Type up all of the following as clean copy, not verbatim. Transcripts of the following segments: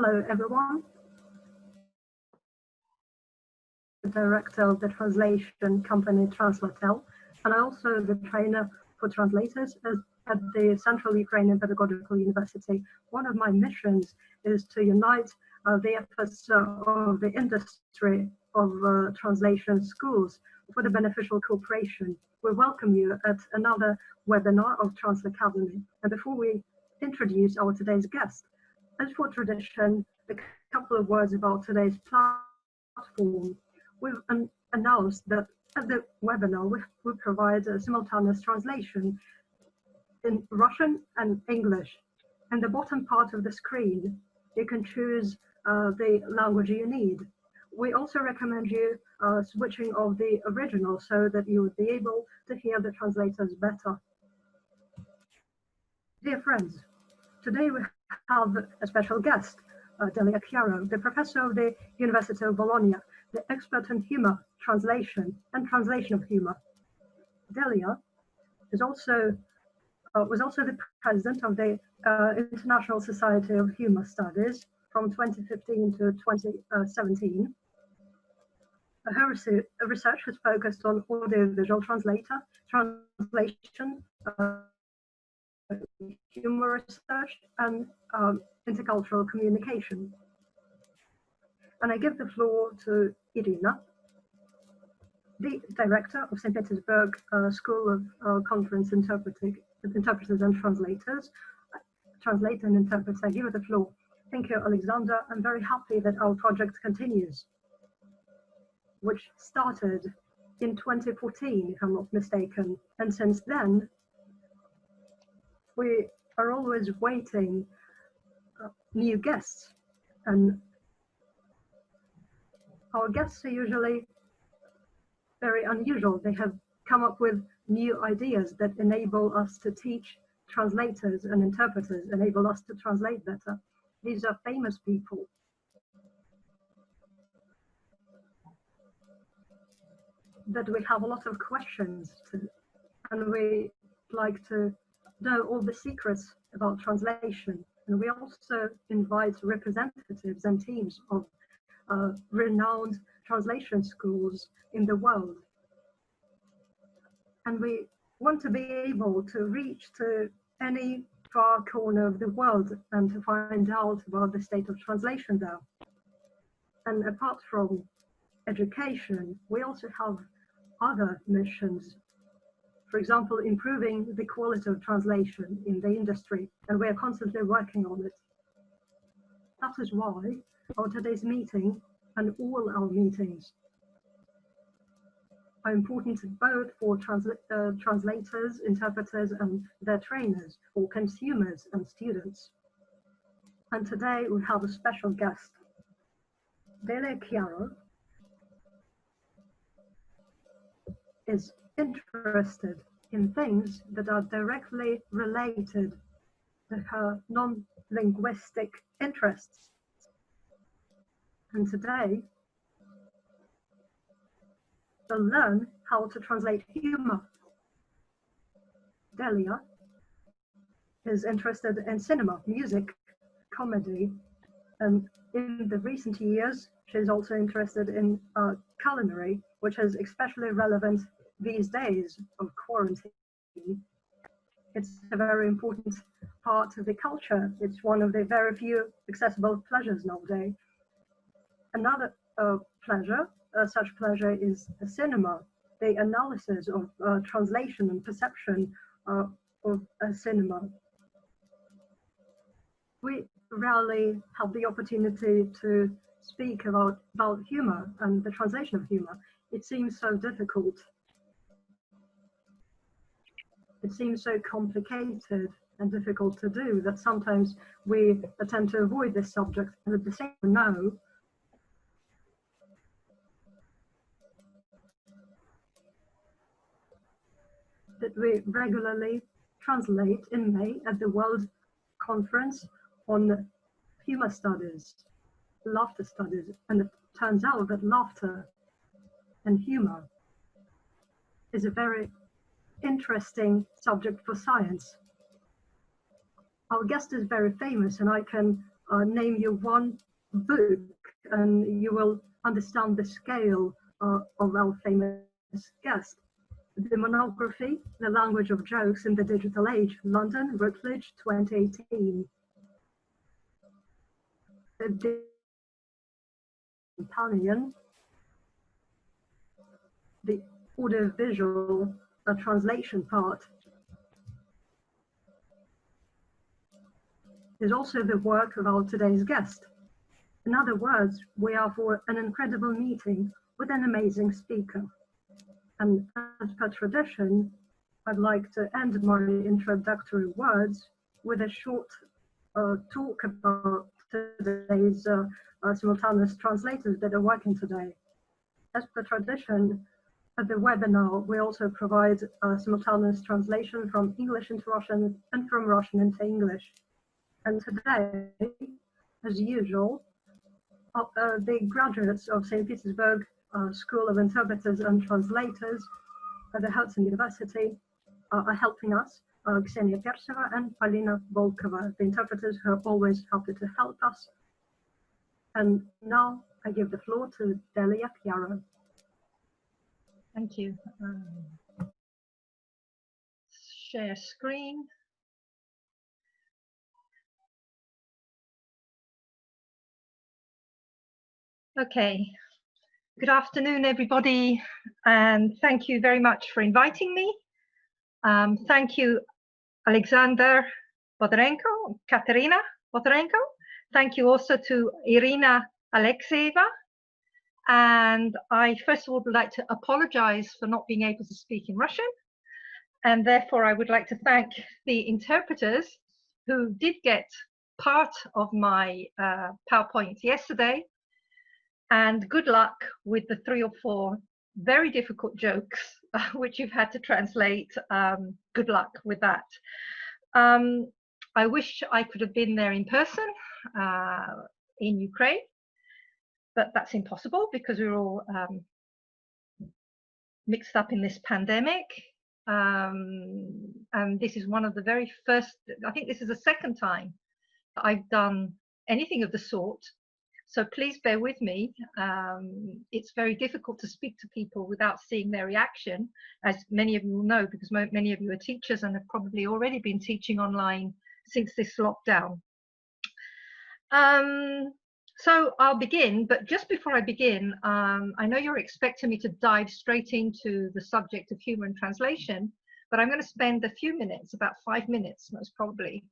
Hello, everyone. Director of the translation company Translatel, and I'm also the trainer for translators at the Central Ukrainian Pedagogical University. One of my missions is to unite the efforts of the industry of translation schools for the beneficial cooperation. We welcome you at another webinar of Trans Academy. And before we introduce our today's guest, as for tradition, a couple of words about today's platform. We've announced that at the webinar, we provide a simultaneous translation in Russian and English. In the bottom part of the screen, you can choose the language you need. We also recommend you switching off the original so that you would be able to hear the translators better. Dear friends, today we have a special guest, Delia Chiaro, the professor of the University of Bologna, the expert in humour, translation, and translation of humour. Delia is also was also the president of the International Society of Humour Studies from 2015 to 2017. Her research has focused on audiovisual translation, humour research, and intercultural communication. And I give the floor to Irina, the director of St. Petersburg School of Conference Interpreters and Translators. Translator and interpreter, I give her the floor. Thank you, Alexander. I'm very happy that our project continues, which started in 2014, if I'm not mistaken. And since then, we are always waiting new guests. And our guests are usually very unusual. They have come up with new ideas that enable us to teach translators and interpreters, enable us to translate better. These are famous people. That we have a lot of questions to, and we like to know all the secrets about translation. And we also invite representatives and teams of renowned translation schools in the world. And we want to be able to reach to any far corner of the world and to find out about the state of translation there. And apart from education, we also have other missions. For example, improving the quality of translation in the industry, and we are constantly working on it. That is why our today's meeting and all our meetings are important both for translators, interpreters, and their trainers, or consumers and students. And today we have a special guest, Delia Chiaro is interested in things that are directly related to her non-linguistic interests. And today, we'll learn how to translate humor. Delia is interested in cinema, music, comedy, and in the recent years, she's also interested in culinary, which is especially relevant these days of quarantine. It's a very important part of the culture. It's one of the very few accessible pleasures nowadays. Another such pleasure is cinema, the analysis of translation and perception of cinema. We rarely have the opportunity to speak about humor and the translation of humor. It seems so difficult. It seems so complicated and difficult to do that sometimes we tend to avoid this subject, and at the same time know that we regularly translate in May at the World Conference on Humor Studies, Laughter Studies, and it turns out that laughter and humor is a very interesting subject for science. Our guest is very famous, and I can name you one book and you will understand the scale of our famous guest. The monography, The Language of Jokes in the Digital Age, London, Routledge, 2018. The companion, the audiovisual translation part, is also the work of our today's guest. In other words, we are for an incredible meeting with an amazing speaker. And as per tradition, I'd like to end my introductory words with a short talk about today's simultaneous translators that are working today. As per tradition, at the webinar, we also provide simultaneous translation from English into Russian and from Russian into English. And today, as usual, the graduates of St. Petersburg School of Interpreters and Translators at the Hudson University are helping us, Ksenia Perseva and Polina Volkova, the interpreters who are always happy to help us. And now I give the floor to Delia Chiaro. Thank you. Share screen. Okay. Good afternoon, everybody, and thank you very much for inviting me. Thank you, Alexander Bodarenko, Katerina Bodarenko. Thank you also to Irina Alexeyeva. And I first of all would like to apologize for not being able to speak in Russian. And therefore I would like to thank the interpreters who did get part of my PowerPoint yesterday. And good luck with the 3 or 4 very difficult jokes which you've had to translate. Good luck with that. I wish I could have been there in person in Ukraine, but that's impossible because we're all mixed up in this pandemic. And this is one of the very first, I think this is the second time that I've done anything of the sort. So please bear with me. It's very difficult to speak to people without seeing their reaction, as many of you will know, because many of you are teachers and have probably already been teaching online since this lockdown. So I'll begin, but just before I begin, I know you're expecting me to dive straight into the subject of humour and translation, but I'm going to spend a few minutes, about 5 minutes most probably,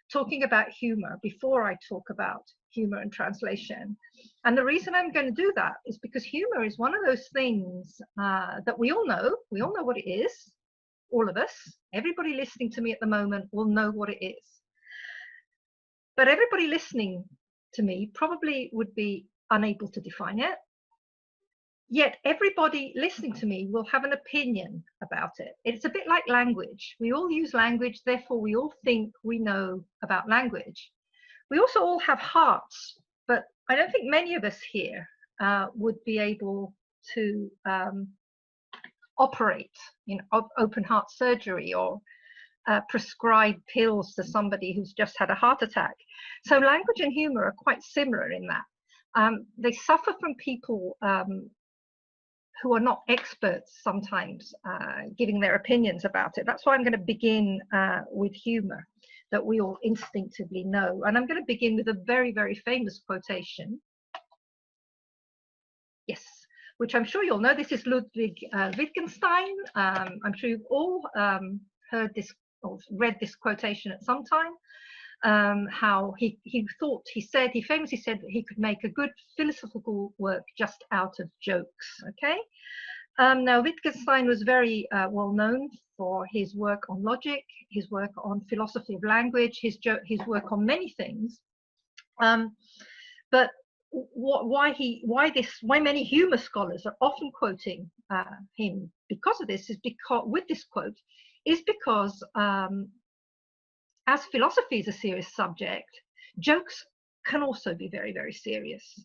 talking about humour before I talk about humour and translation. And the reason I'm going to do that is because humour is one of those things that we all know what it is, all of us. Everybody listening to me at the moment will know what it is. But everybody listening to me probably would be unable to define it. Yet everybody listening to me will have an opinion about it. It's a bit like language. We all use language, therefore we all think we know about language. We also all have hearts, but I don't think many of us here would be able to operate in open heart surgery or prescribe pills to somebody who's just had a heart attack. So language and humour are quite similar in that. They suffer from people who are not experts sometimes giving their opinions about it. That's why I'm going to begin with humour that we all instinctively know. And I'm going to begin with a very, very famous quotation. Yes, which I'm sure you'll know. This is Ludwig Wittgenstein. I'm sure you've all heard this or read this quotation at some time. How he famously said that he could make a good philosophical work just out of jokes. Okay. Now Wittgenstein was very well known for his work on logic, his work on philosophy of language, his work on many things. But why many humor scholars are often quoting him because of this is because as philosophy is a serious subject, jokes can also be very, very serious.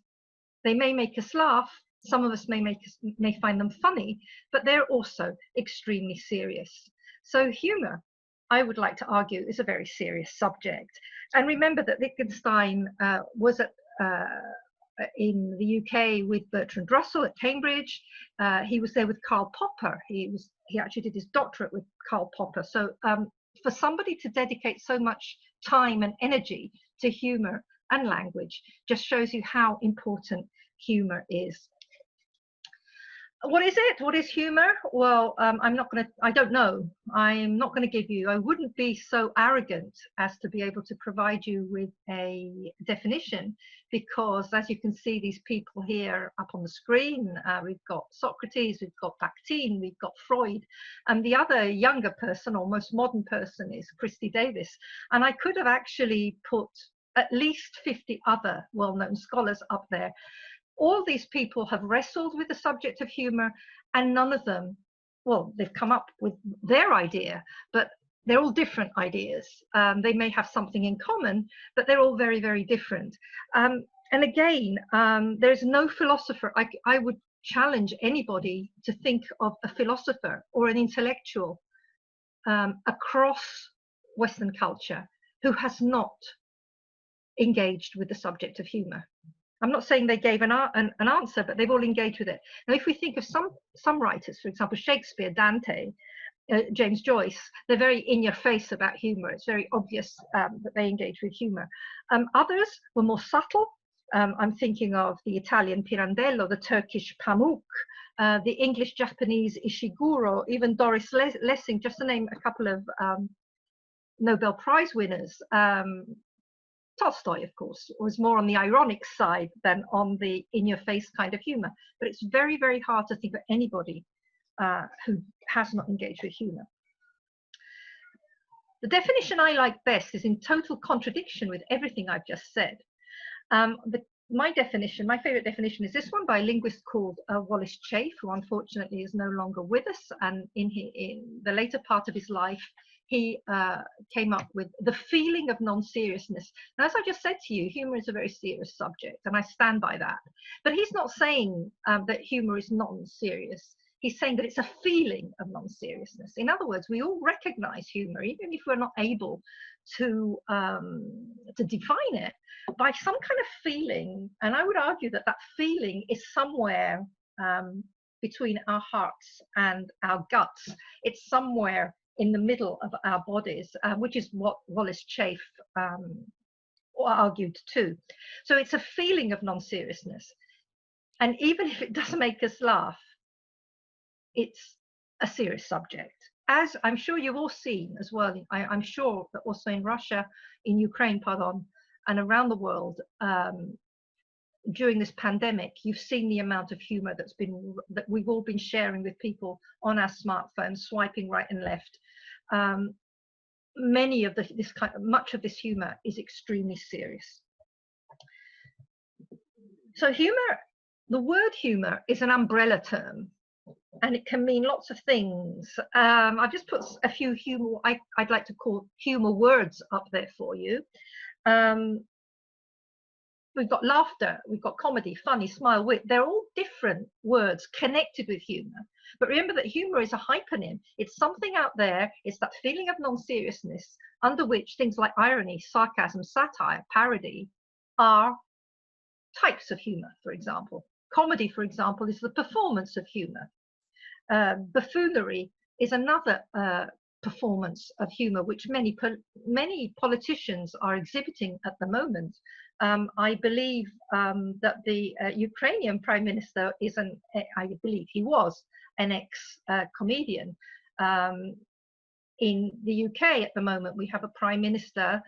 They may make us laugh. Some of us may find them funny, but they're also extremely serious. So humor, I would like to argue, is a very serious subject. And remember that Wittgenstein was in the UK with Bertrand Russell at Cambridge. He was there with Karl Popper. He actually did his doctorate with Karl Popper. So for somebody to dedicate so much time and energy to humour and language just shows you how important humour is. What is it? What is humour? Well, I don't know. I'm not going to give you, I wouldn't be so arrogant as to be able to provide you with a definition, because as you can see, these people here up on the screen, we've got Socrates, we've got Bakhtin, we've got Freud, and the other younger person or most modern person is Christy Davis. And I could have actually put at least 50 other well-known scholars up there. All these people have wrestled with the subject of humour, and none of them, well, they've come up with their idea, but they're all different ideas. They may have something in common, but they're all very, very different. And again, there's no philosopher. I would challenge anybody to think of a philosopher or an intellectual across Western culture who has not engaged with the subject of humour. I'm not saying they gave an answer, but they've all engaged with it. Now, if we think of some writers, for example, Shakespeare, Dante, James Joyce, they're very in your face about humour. It's very obvious that they engage with humour. Others were more subtle. I'm thinking of the Italian Pirandello, the Turkish Pamuk, the English-Japanese Ishiguro, even Doris Lessing, just to name a couple of Nobel Prize winners. Tolstoy, of course, was more on the ironic side than on the in-your-face kind of humour. But it's very, very hard to think of anybody who has not engaged with humour. The definition I like best is in total contradiction with everything I've just said. My favourite definition is this one by a linguist called Wallace Chafe, who unfortunately is no longer with us. And in the later part of his life, he came up with the feeling of non-seriousness. Now, as I just said to you, humour is a very serious subject, and I stand by that. But he's not saying that humour is non-serious. He's saying that it's a feeling of non-seriousness. In other words, we all recognise humour, even if we're not able to define it, by some kind of feeling. And I would argue that that feeling is somewhere between our hearts and our guts. It's somewhere in the middle of our bodies, which is what Wallace Chafe argued too. So it's a feeling of non-seriousness. And even if it doesn't make us laugh, it's a serious subject. As I'm sure you've all seen as well, I'm sure that also in Russia, in Ukraine, pardon, and around the world, during this pandemic, you've seen the amount of humor that we've all been sharing with people on our smartphones, swiping right and left. Much of this humor is extremely serious. So humor, the word humor is an umbrella term, and it can mean lots of things. I've just put a few humor, I'd like to call humor words up there for you. We've got laughter, we've got comedy, funny, smile, wit. They're all different words connected with humor. But remember that humor is a hyponym. It's something out there. It's that feeling of non-seriousness under which things like irony, sarcasm, satire, parody are types of humor, for example. Comedy, for example, is the performance of humor. Buffoonery is another performance of humor, which many politicians are exhibiting at the moment. I believe that the Ukrainian Prime Minister is I believe he was an ex-comedian. In the UK at the moment, we have a Prime Minister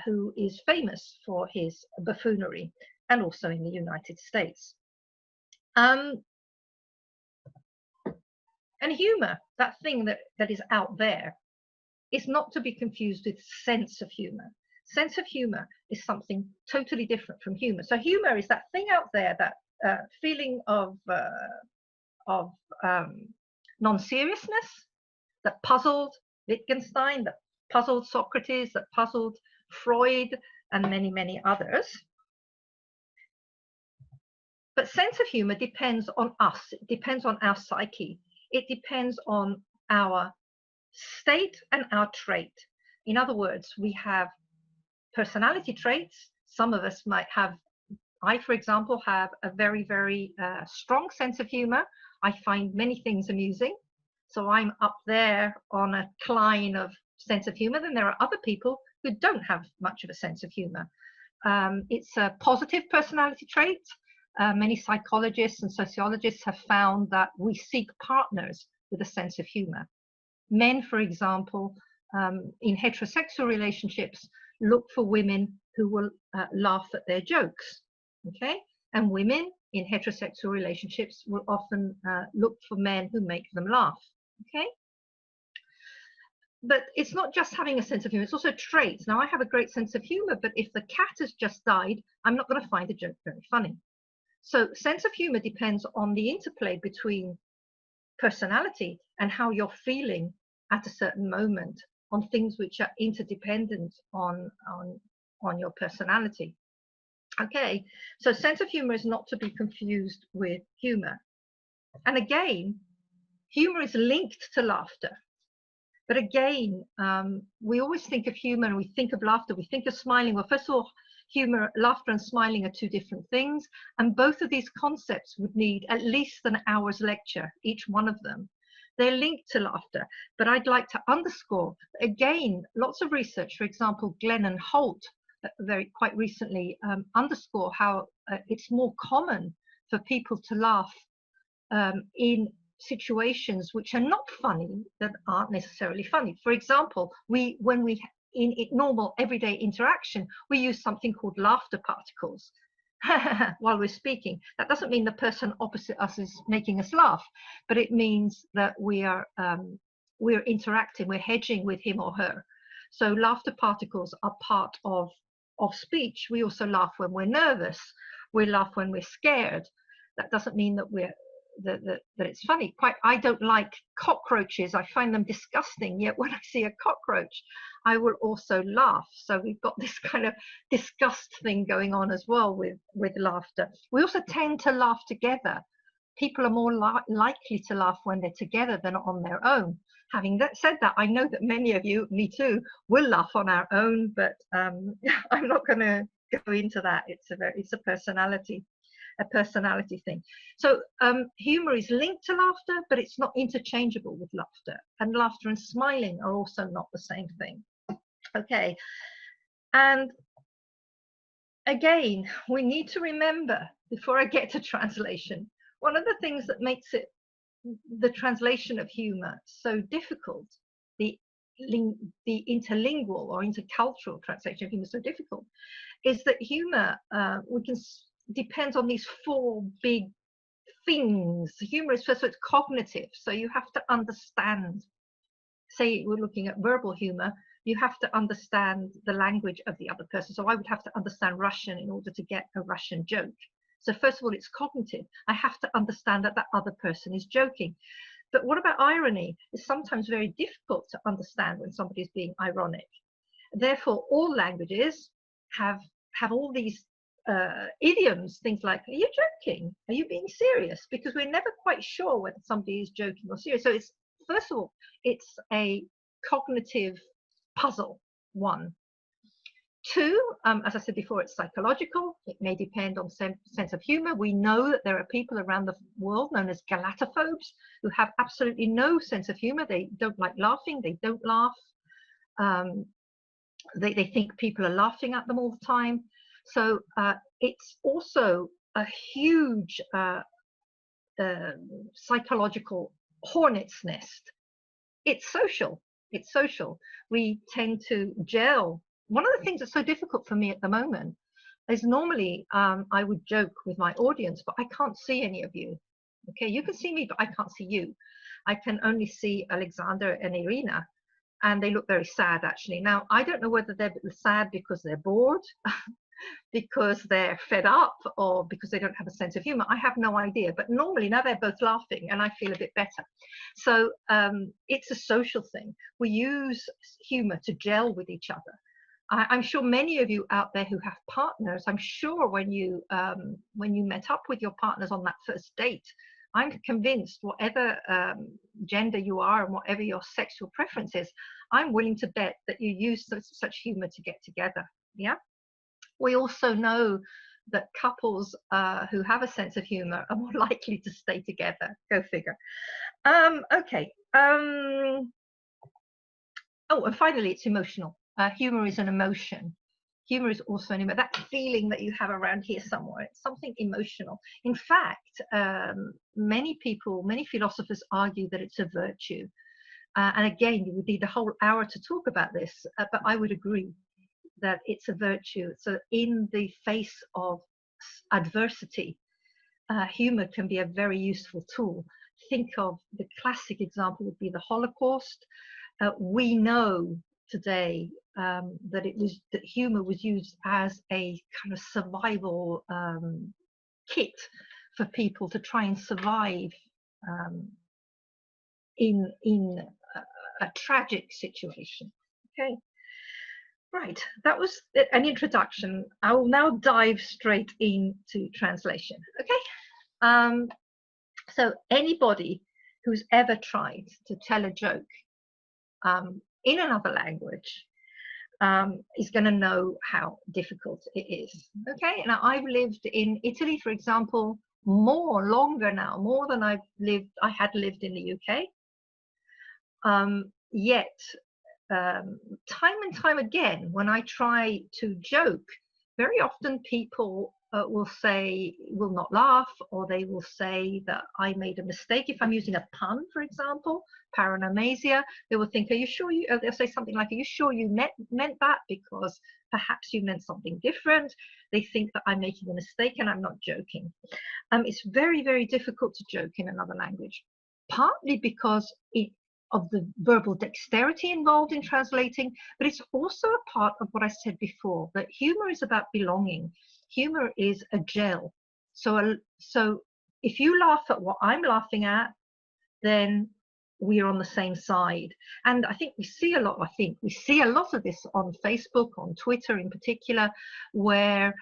who is famous for his buffoonery, and also in the United States. And humor, that thing that is out there, is not to be confused with sense of humor. Sense of humor is something totally different from humor. So humor is that thing out there, that feeling of non-seriousness that puzzled Wittgenstein, that puzzled Socrates, that puzzled Freud, and many, many others. But sense of humor depends on us. It depends on our psyche. It depends on our state and our trait. In other words, we have personality traits. Some of us might have, I, for example, have a very, very strong sense of humor. I find many things amusing. So I'm up there on a cline of sense of humor. Then there are other people who don't have much of a sense of humor. It's a positive personality trait. Many psychologists and sociologists have found that we seek partners with a sense of humor. Men, for example, in heterosexual relationships, look for women who will laugh at their jokes. Okay, and women in heterosexual relationships will often look for men who make them laugh. Okay, but it's not just having a sense of humor, it's also traits. Now, I have a great sense of humor, but if the cat has just died, I'm not going to find the joke very funny. So sense of humor depends on the interplay between personality and how you're feeling at a certain moment, on things which are interdependent on your personality. Okay, so sense of humor is not to be confused with humor. And again, humor is linked to laughter. But again, we always think of humor and we think of laughter, we think of smiling. Well, first of all, humor, laughter and smiling are two different things. And both of these concepts would need at least an hour's lecture, each one of them. They're linked to laughter. But I'd like to underscore, again, lots of research, for example, Glenn and Holt, quite recently, underscore how it's more common for people to laugh in situations which are not funny, that aren't necessarily funny. For example, when we in normal everyday interaction, we use something called laughter particles while we're speaking. That doesn't mean the person opposite us is making us laugh, but it means that we're interacting, we're hedging with him or her. So laughter particles are part of speech. We also laugh when we're nervous. We laugh when we're scared. That doesn't mean that that it's funny. I don't like cockroaches. I find them disgusting. Yet when I see a cockroach, I will also laugh. So we've got this kind of disgust thing going on as well with laughter. We also tend to laugh together. People are more likely to laugh when they're together than on their own. Having said that, I know that many of you, me too, will laugh on our own, but I'm not going to go into that. It's a personality thing. So humor is linked to laughter, but it's not interchangeable with laughter. And laughter and smiling are also not the same thing. Okay. And again, we need to remember, before I get to translation, one of the things that makes the translation of humor so difficult, the interlingual or intercultural translation of humor so difficult, is that humor depends on these four big things. Humor is first, so it's cognitive. So you have to understand, say we're looking at verbal humor, you have to understand the language of the other person. So I would have to understand Russian in order to get a Russian joke. So first of all, it's cognitive. I have to understand that other person is joking. But what about irony? It's sometimes very difficult to understand when somebody's being ironic. Therefore, all languages have all these idioms, things like, are you joking? Are you being serious? Because we're never quite sure whether somebody is joking or serious. So it's, first of all, it's a cognitive puzzle, one. Two, as I said before, it's psychological. It may depend on sense of humor. We know that there are people around the world known as galatophobes who have absolutely no sense of humor. They don't like laughing. They don't laugh. They think people are laughing at them all the time. So it's also a huge psychological hornet's nest. It's social. It's social. We tend to gel. One of the things that's so difficult for me at the moment is normally I would joke with my audience, but I can't see any of you. Okay, you can see me, but I can't see you. I can only see Alexander and Irina, and they look very sad, actually. Now, I don't know whether they're sad because they're bored, because they're fed up, or because they don't have a sense of humor. I have no idea, but normally now they're both laughing and I feel a bit better. So it's a social thing. We use humor to gel with each other. I'm sure many of you out there who have partners, I'm sure when you met up with your partners on that first date, I'm convinced whatever gender you are and whatever your sexual preference is, I'm willing to bet that you use such humor to get together. Yeah. We also know that couples who have a sense of humor are more likely to stay together. Go figure. Okay. Oh, and finally, it's emotional. Humor is an emotion. Humor is also an emotion. That feeling that you have around here somewhere, it's something emotional. In fact, many people, many philosophers argue that it's a virtue. And again, you would need a whole hour to talk about this, but I would agree that it's a virtue. So in the face of adversity, humor can be a very useful tool. Think of the classic example would be the Holocaust. We know today that humor was used as a kind of survival kit for people to try and survive in a tragic situation. Okay, right. That was an introduction. I will now dive straight into translation. Okay. So anybody who's ever tried to tell a joke in another language is going to know how difficult it is. Okay, now I've lived in Italy, for example, longer now, more than I had lived in the UK. Yet, time and time again, when I try to joke, very often people will not laugh, or they will say that I made a mistake. If I'm using a pun, for example, paranomasia, they will think, are you sure they'll say something like, are you sure you meant that? Because perhaps you meant something different. They think that I'm making a mistake and I'm not joking. It's very, very difficult to joke in another language, partly because of the verbal dexterity involved in translating, but it's also a part of what I said before, that humor is about belonging. Humor is a gel. So if you laugh at what I'm laughing at, then we're on the same side. And I think we see a lot of this on Facebook, on Twitter in particular, where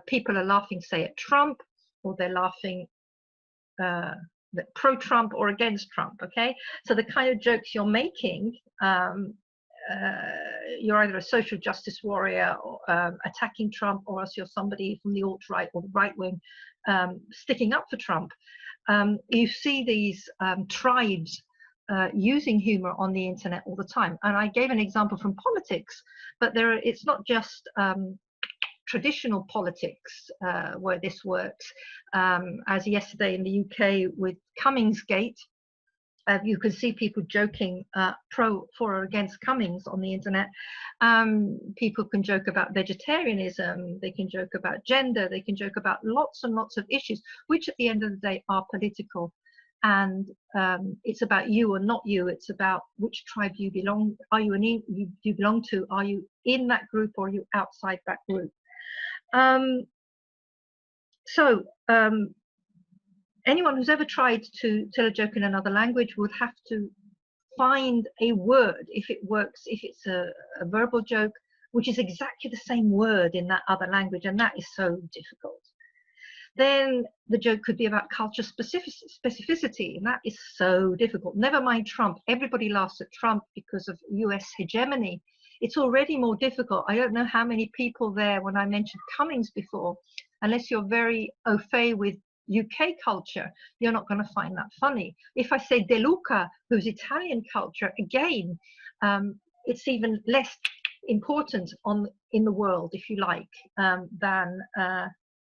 people are laughing, say, at Trump, or they're laughing pro-Trump or against Trump. Okay, so the kind of jokes you're making, you're either a social justice warrior or attacking Trump, or else you're somebody from the alt-right or the right wing sticking up for Trump. You see these tribes using humor on the internet all the time. And I gave an example from politics, but it's not just traditional politics where this works. As yesterday in the UK with Cummingsgate, you can see people joking for or against Cummings on the internet. People can joke about vegetarianism, they can joke about gender, they can joke about lots and lots of issues, which at the end of the day are political. And it's about you or not you. It's about which tribe you belong. Are you you belong to? Are you in that group, or are you outside that group? Anyone who's ever tried to tell a joke in another language would have to find a word, if it works, if it's a verbal joke, which is exactly the same word in that other language, and that is so difficult. Then the joke could be about culture specificity, and that is so difficult. Never mind Trump. Everybody laughs at Trump because of US hegemony. It's already more difficult. I don't know how many people there, when I mentioned Cummings before, unless you're very au fait with UK culture, you're not going to find that funny. If I say De Luca, who's Italian culture, again, it's even less important in the world, if you like, than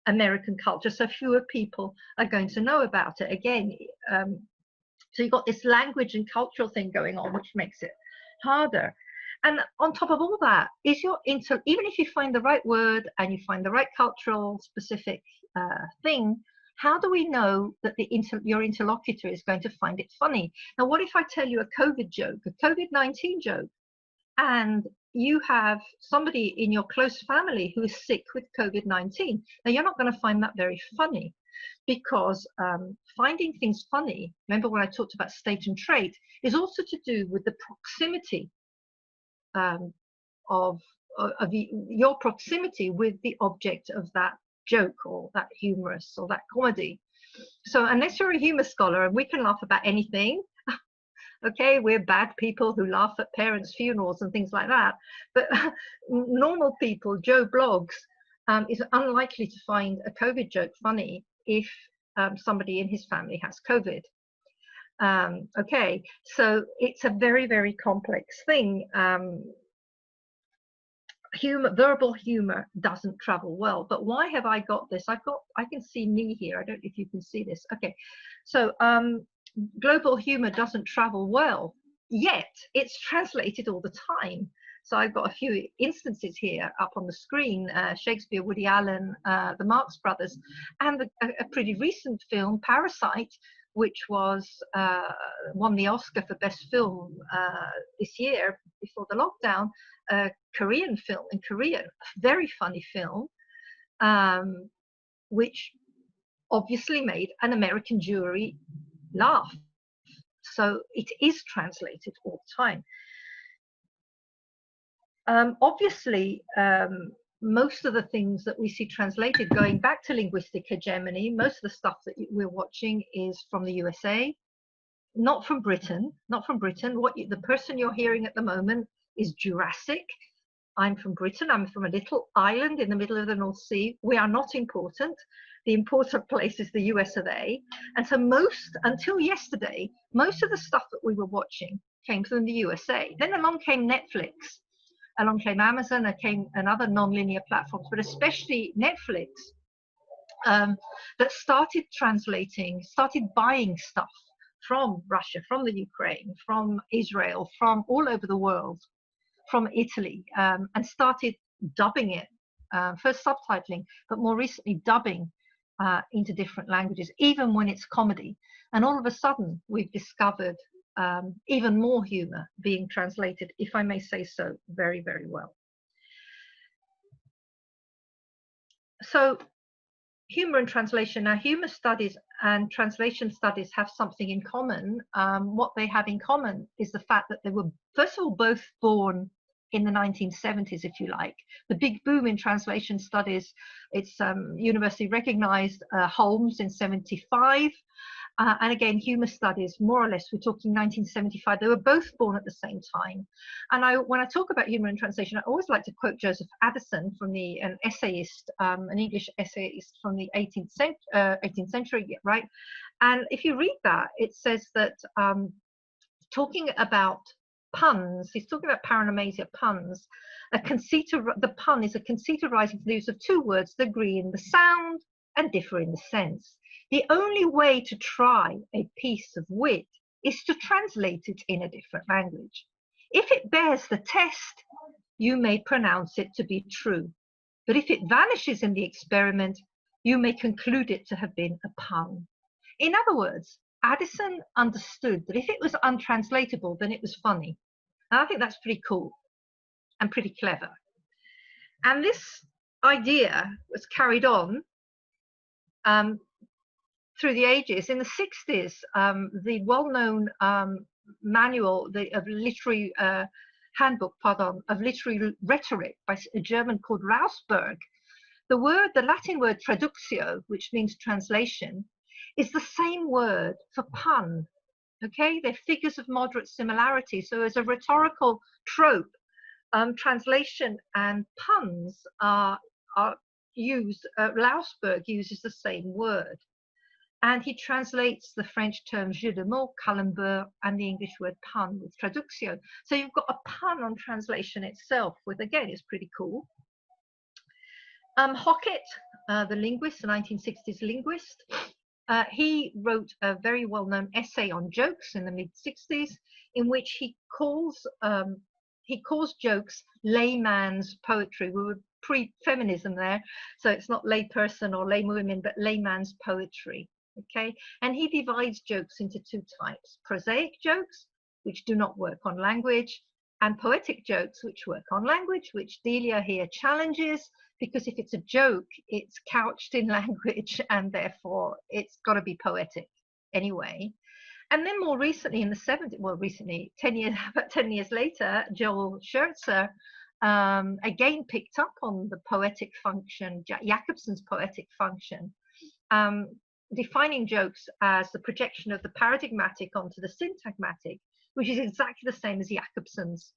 American culture. So fewer people are going to know about it. Again, so you've got this language and cultural thing going on, which makes it harder. And on top of all that, even if you find the right word and you find the right cultural specific thing, how do we know that your interlocutor is going to find it funny? Now, what if I tell you a COVID joke, a COVID-19 joke, and you have somebody in your close family who is sick with COVID-19? Now, you're not going to find that very funny, because finding things funny, remember when I talked about state and trait, is also to do with the proximity of your proximity with the object of that joke or that humorous or that comedy. So unless you're a humor scholar, and we can laugh about anything, okay, we're bad people who laugh at parents' funerals and things like that. But normal people, Joe Bloggs, is unlikely to find a COVID joke funny if somebody in his family has COVID. Okay, so it's a very, very complex thing. Verbal humor doesn't travel well. But why have I got this? I can see me here. I don't know if you can see this. Okay, so global humor doesn't travel well, yet it's translated all the time. So I've got a few instances here up on the screen: Shakespeare, Woody Allen, the Marx Brothers, and a pretty recent film, Parasite, which was won the Oscar for Best Film this year before the lockdown. A Korean film in Korea, a very funny film, which obviously made an American jury laugh. So it is translated all the time. Obviously, most of the things that we see translated, going back to linguistic hegemony, most of the stuff that we're watching is from the USA, not from Britain. Not from Britain. The person you're hearing at the moment is Jurassic. I'm from Britain. I'm from a little island in the middle of the North Sea. We are not important. The important place is the US of A. And so until yesterday, most of the stuff that we were watching came from the USA. Then along came Netflix, along came Amazon, and other non-linear platforms, but especially Netflix, that started buying stuff from Russia, from the Ukraine, from Israel, from all over the world, from Italy, and started dubbing it, first subtitling, but more recently dubbing into different languages, even when it's comedy. And all of a sudden, we've discovered even more humor being translated, if I may say so, very, very well. So humor and translation. Now, humor studies and translation studies have something in common. What they have in common is the fact that they were, first of all, both born in the 1970s, if you like. The big boom in translation studies, it's university recognized, Holmes in 75. And again, humor studies, more or less, we're talking 1975. They were both born at the same time. And when I talk about humor and translation, I always like to quote Joseph Addison, an essayist, an English essayist from the 18th century, right? And if you read that, it says that talking about puns, he's talking about paranomasia puns. The pun is a conceit arising from the use of two words that agree in the sound and differ in the sense. The only way to try a piece of wit is to translate it in a different language. If it bears the test, you may pronounce it to be true. But if it vanishes in the experiment, you may conclude it to have been a pun. In other words, Addison understood that if it was untranslatable, then it was funny. And I think that's pretty cool and pretty clever. And this idea was carried on through the ages. In the 60s, the well-known manual of literary handbook, of literary rhetoric by a German called Rausberg, the Latin word traductio, which means translation, is the same word for pun. Okay, they're figures of moderate similarity. So as a rhetorical trope, translation and puns are used. Rausberg uses the same word. And he translates the French term jeu de mots, calembour, and the English word pun with traductio. So you've got a pun on translation itself, with, again, it's pretty cool. Hockett, the linguist, the 1960s linguist, he wrote a very well-known essay on jokes in the mid-60s, in which he calls jokes layman's poetry. We were pre-feminism there, so it's not layperson or laywomen, but layman's poetry. Okay, and he divides jokes into two types: prosaic jokes, which do not work on language, and poetic jokes, which work on language, which Delia here challenges, because if it's a joke, it's couched in language, and therefore it's got to be poetic anyway. And then more recently, in the 70s, well, recently, 10 years later, Joel Scherzer again picked up on the poetic function, Jacobson's poetic function, defining jokes as the projection of the paradigmatic onto the syntagmatic, which is exactly the same as Jacobson's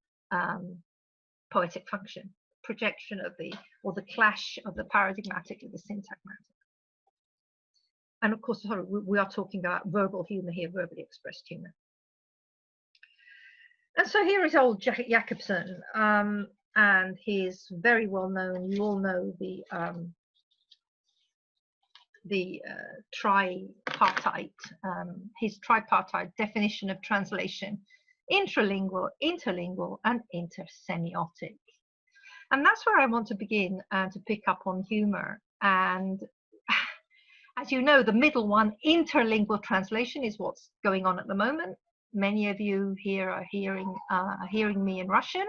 poetic function, projection of the clash of the paradigmatic with the syntagmatic. And of course, sorry, we are talking about verbal humor here, verbally expressed humor. And so here is old Jacobson, and he's very well known. You all know the tripartite, his tripartite definition of translation: intralingual, interlingual, and intersemiotic. And that's where I want to begin to pick up on humor. And as you know, the middle one, interlingual translation, is what's going on at the moment. Many of you here are hearing me in Russian.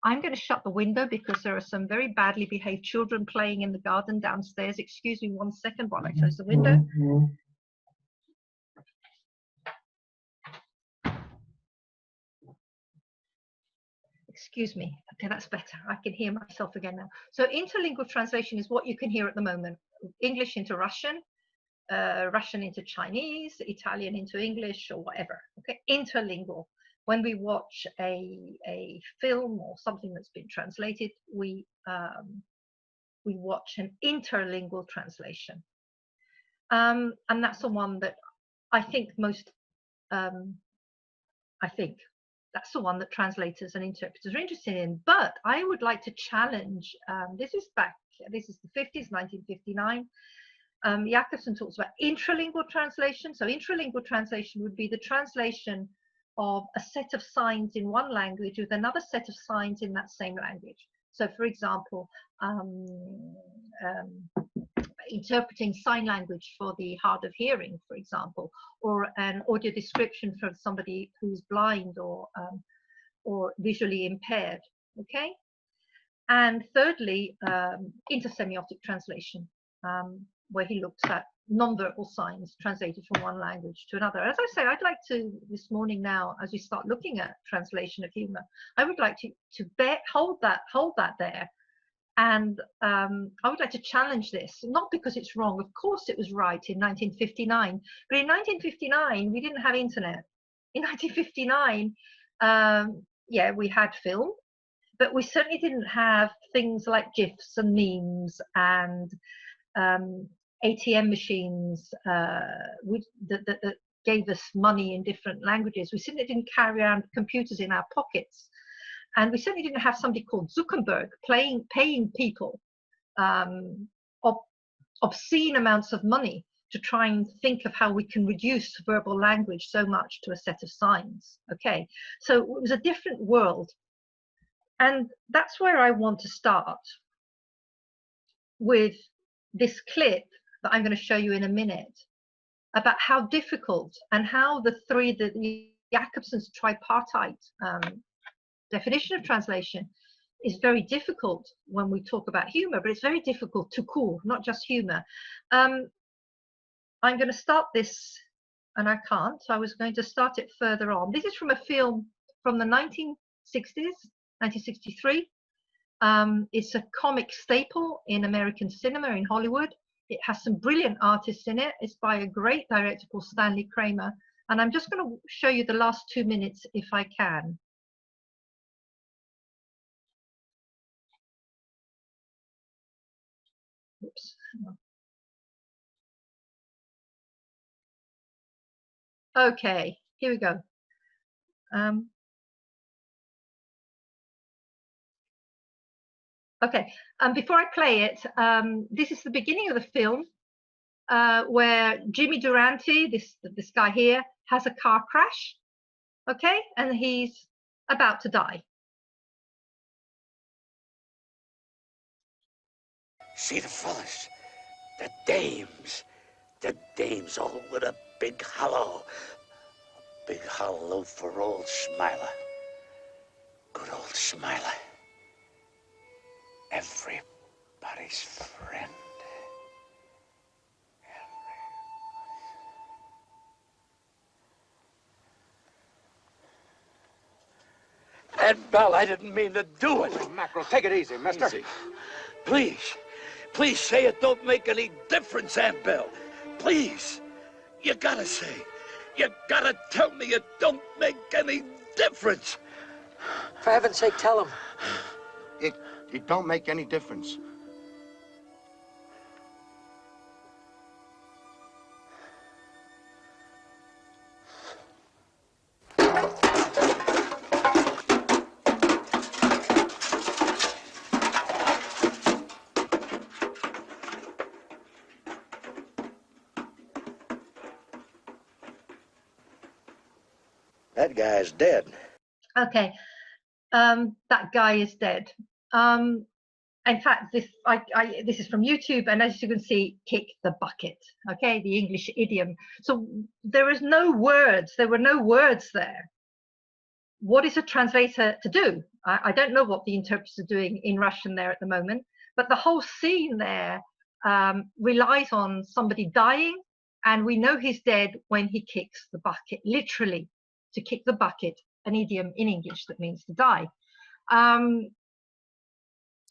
I'm going to shut the window because there are some very badly behaved children playing in the garden downstairs. Excuse me 1 second while I close the window. Excuse me. Okay, that's better. I can hear myself again now. So interlingual translation is what you can hear at the moment. English into Russian, Russian into Chinese, Italian into English, or whatever. Okay, interlingual. When we watch a film or something that's been translated, we watch an interlingual translation, and that's the one that I think most. I think that's the one that translators and interpreters are interested in. But I would like to challenge. This is the 50s, 1959. Jacobson talks about intralingual translation. So intralingual translation would be the translation of a set of signs in one language with another set of signs in that same language. So for example, interpreting sign language for the hard of hearing, for example, or an audio description for somebody who's blind or visually impaired, okay? And thirdly, intersemiotic translation, where he looks at non-verbal signs translated from one language to another. As I say, I'd like to, this morning now, as we start looking at translation of humor, I would like to hold that there. And I would like to challenge this, not because it's wrong. Of course it was right in 1959. But in 1959, we didn't have internet. In 1959, yeah, we had film, but we certainly didn't have things like GIFs and memes and ATM machines that gave us money in different languages. We certainly didn't carry around computers in our pockets. And we certainly didn't have somebody called Zuckerberg paying people obscene amounts of money to try and think of how we can reduce verbal language so much to a set of signs. Okay, so it was a different world. And that's where I want to start with this clip that I'm going to show you in a minute about how difficult and how the Jacobson's tripartite definition of translation is very difficult when we talk about humor, but it's very difficult to cool, not just humor. I'm going to start this, and I can't, so I was going to start it further on. This is from a film from the 1960s, 1963. It's a comic staple in American cinema, in Hollywood. It has some brilliant artists in it. It's by a great director called Stanley Kramer. And I'm just going to show you the last 2 minutes if I can. Oops. Okay, here we go. Okay, before I play it, this is the beginning of the film where Jimmy Durante, this guy here, has a car crash, okay, and he's about to die. See the fellas, the dames all with a big hollow for old Smiler. Good old Smiler. Everybody's friend. Aunt Belle, I didn't mean to do it. Oh, Mackerel, take it easy, mister. Easy. Please say it don't make any difference, Aunt Belle. Please, you gotta say, you gotta tell me it don't make any difference. For heaven's sake, tell him. It don't make any difference. That guy's dead. Okay, that guy is dead. In fact, this is from YouTube, and as you can see, kick the bucket. Okay, the English idiom. So there is no words. There were no words there. What is a translator to do? I don't know what the interpreters are doing in Russian there at the moment, but the whole scene there relies on somebody dying, and we know he's dead when he kicks the bucket, literally, to kick the bucket, an idiom in English that means to die.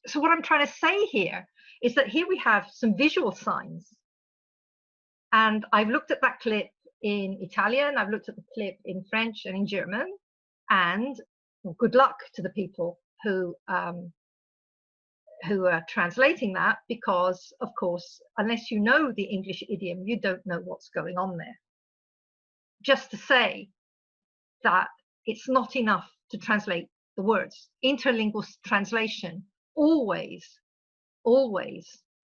So what I'm trying to say here is that here we have some visual signs. And I've looked at that clip in Italian, I've looked at the clip in French and in German, and well, good luck to the people who are translating that, because of course, unless you know the English idiom, you don't know what's going on there. Just to say that it's not enough to translate the words. Interlingual translation always,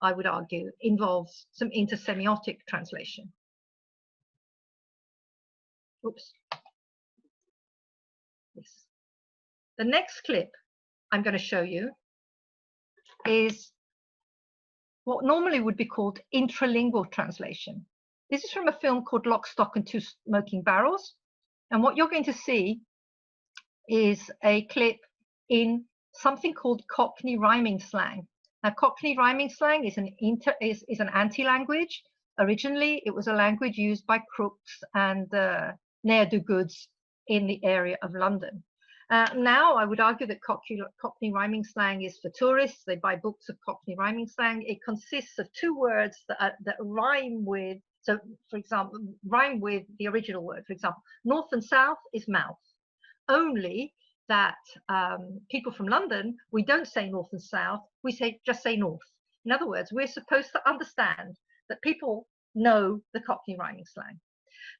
I would argue, involves some intersemiotic translation. Oops. Yes. The next clip I'm going to show you is what normally would be called intralingual translation. This is from a film called Lock, Stock and Two Smoking Barrels. And what you're going to see is a clip in something called Cockney rhyming slang. Now, Cockney rhyming slang is an anti-language. Originally, it was a language used by crooks and ne'er-do-goods in the area of London. Now, I would argue that Cockney rhyming slang is for tourists. They buy books of Cockney rhyming slang. It consists of two words that rhyme with, so for example, rhyme with the original word. For example, north and south is mouth. Only that people from London, we don't say north and south, we just say north. In other words, we're supposed to understand that people know the Cockney rhyming slang.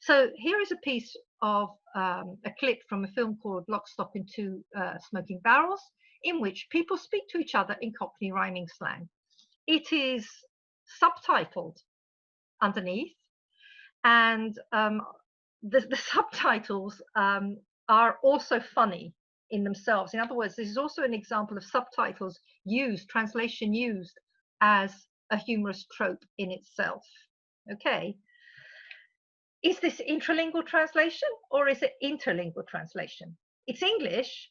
So here is a piece of a clip from a film called Lock, Stock and Two Smoking Barrels, in which people speak to each other in Cockney rhyming slang. It is subtitled underneath, and the subtitles are also funny in themselves. In other words, this is also an example of subtitles used, translation used as a humorous trope in itself. Okay. Is this intralingual translation or is it interlingual translation? It's English,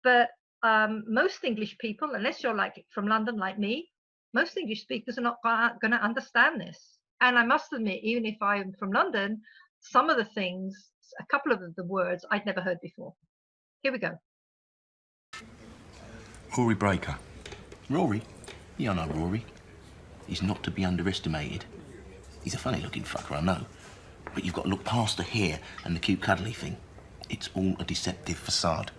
but most English people, unless you're like from London like me, most English speakers are not going to understand this. And I must admit, even if I'm from London, some of the things, a couple of the words I'd never heard before. Here we go. Rory Breaker. Rory? You know Rory. He's not to be underestimated. He's a funny looking fucker, I know. But you've got to look past the hair and the cute cuddly thing. It's all a deceptive facade.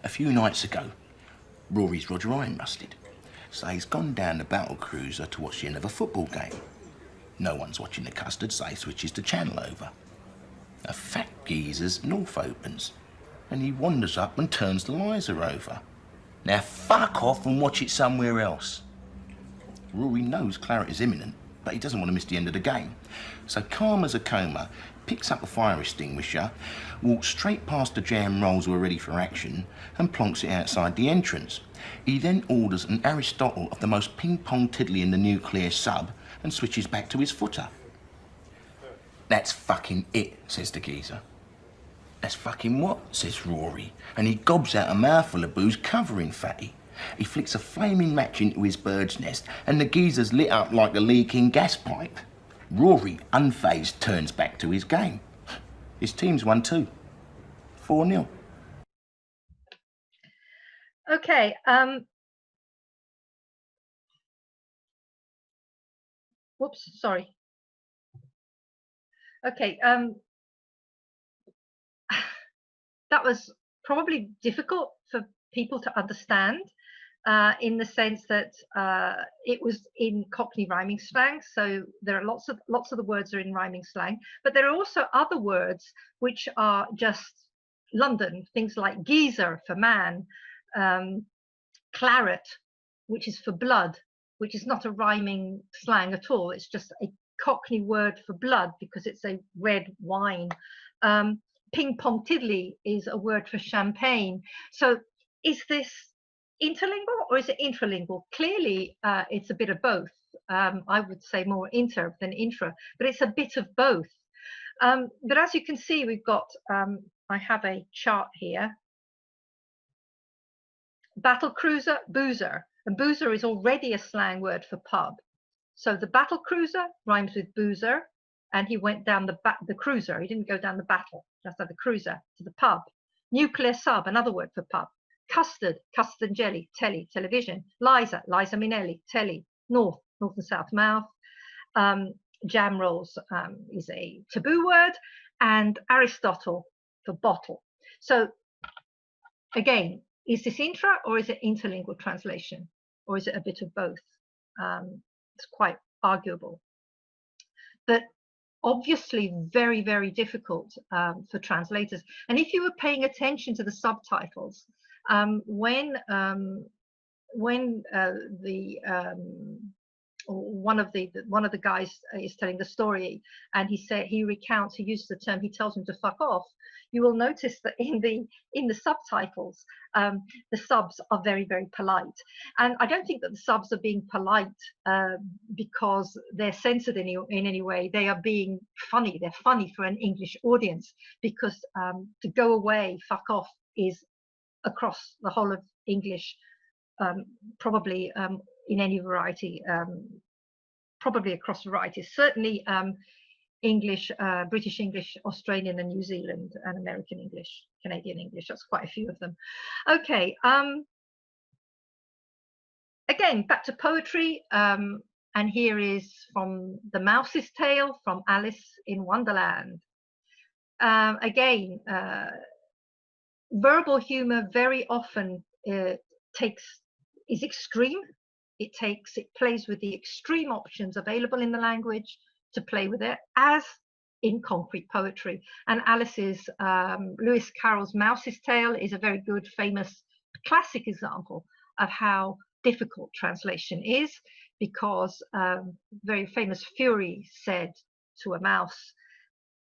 A few nights ago, Rory's Roger iron-rusted. So he's gone down the battle cruiser to watch the end of a football game. No one's watching the custard, so he switches the channel over. A fat geezer's north opens, and he wanders up and turns the Liza over. Now fuck off and watch it somewhere else. Rory knows claret is imminent, but he doesn't want to miss the end of the game. So calm as a coma, picks up a fire extinguisher, walks straight past the jam rolls who are ready for action, and plonks it outside the entrance. He then orders an Aristotle of the most ping-pong tiddly in the nuclear sub and switches back to his footer. That's fucking it, says the geezer. That's fucking what, says Rory, and he gobs out a mouthful of booze covering Fatty. He flicks a flaming match into his bird's nest and the geezer's lit up like a leaking gas pipe. Rory, unfazed, turns back to his game. His team's won too. 4-0. Okay, whoops, sorry. Okay, that was probably difficult for people to understand, in the sense that it was in Cockney rhyming slang. So there are lots of the words are in rhyming slang, but there are also other words which are just London, things like geezer for man, claret, which is for blood, which is not a rhyming slang at all. It's just a Cockney word for blood because it's a red wine. Ping pong tiddly is a word for champagne. So is this interlingual or is it intralingual? Clearly, it's a bit of both. I would say more inter than intra, but it's a bit of both. But as you can see, we've got, I have a chart here. Battle cruiser, boozer. And boozer is already a slang word for pub. So the battle cruiser rhymes with boozer, and he went down the cruiser. He didn't go down the battle, just the cruiser to the pub. Nuclear sub, another word for pub. Custard, custard and jelly, telly, television. Liza, Liza Minnelli, telly. North, north and south mouth. Jam rolls is a taboo word, and Aristotle for bottle. So again, is this intra or is it interlingual translation, or is it a bit of both? It's quite arguable, but obviously very, very difficult for translators. And if you were paying attention to the subtitles, when one of the guys is telling the story, and he recounts, he uses the term, he tells him to fuck off, you will notice that in the subtitles, the subs are very, very polite. And I don't think that the subs are being polite because they're censored in any way. They are being funny. They're funny for an English audience, because to go away, fuck off, is across the whole of English, probably in any variety, probably across varieties, certainly English, British English, Australian and New Zealand, and American English, Canadian English. That's quite a few of them. Okay, again, back to poetry, and here is from The Mouse's Tale from Alice in Wonderland. Again, verbal humor very often is extreme. It plays with the extreme options available in the language to play with it, as in concrete poetry. And Alice's, Lewis Carroll's Mouse's Tale is a very good, famous, classic example of how difficult translation is, because very famous Fury said to a mouse,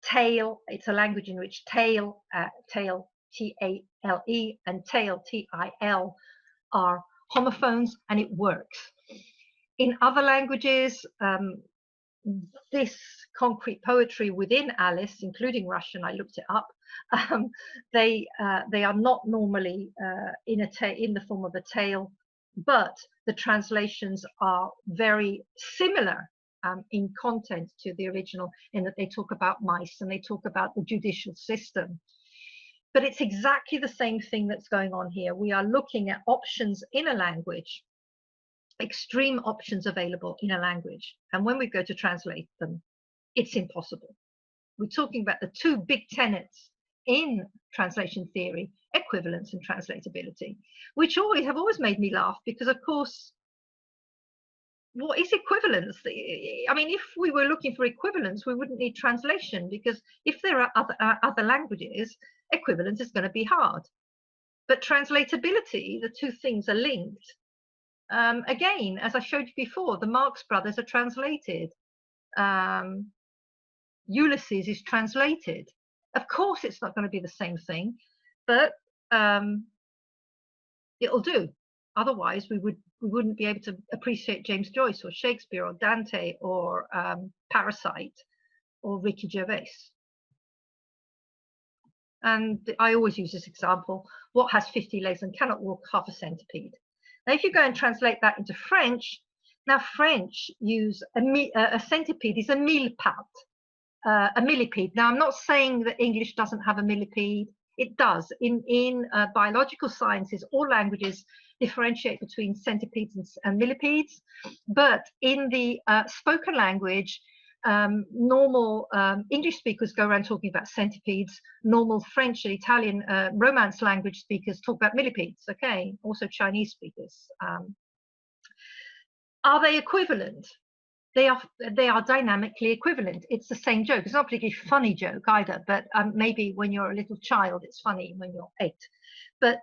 tail, it's a language in which tail, tail, T-A-L-E, and tail, T-I-L, are homophones, and it works. In other languages, this concrete poetry within Alice, including Russian, I looked it up, they are not normally in the form of a tail, but the translations are very similar in content to the original, in that they talk about mice and they talk about the judicial system. But it's exactly the same thing that's going on here. We are looking at options in a language, extreme options available in a language. And when we go to translate them, it's impossible. We're talking about the two big tenets in translation theory, equivalence and translatability, which have always made me laugh, because of course, what is equivalence? I mean, if we were looking for equivalence, we wouldn't need translation, because if there are other languages, equivalence is going to be hard. But translatability, the two things are linked. Again, as I showed you before, the Marx Brothers are translated. Ulysses is translated. Of course, it's not going to be the same thing, but it'll do. Otherwise, we wouldn't be able to appreciate James Joyce or Shakespeare or Dante or Parasite or Ricky Gervais. And I always use this example: what has 50 legs and cannot walk half a centipede? Now, if you go and translate that into French, now French use a centipede is a millipede, a millipede. Now, I'm not saying that English doesn't have a millipede. It does. In biological sciences, all languages differentiate between centipedes and millipedes, but in the spoken language, normal English speakers go around talking about centipedes. Normal French and Italian Romance language speakers talk about millipedes. Okay, also Chinese speakers. Are they equivalent? They are dynamically equivalent. It's the same joke. It's not a particularly funny joke either, but maybe when you're a little child, it's funny when you're 8. But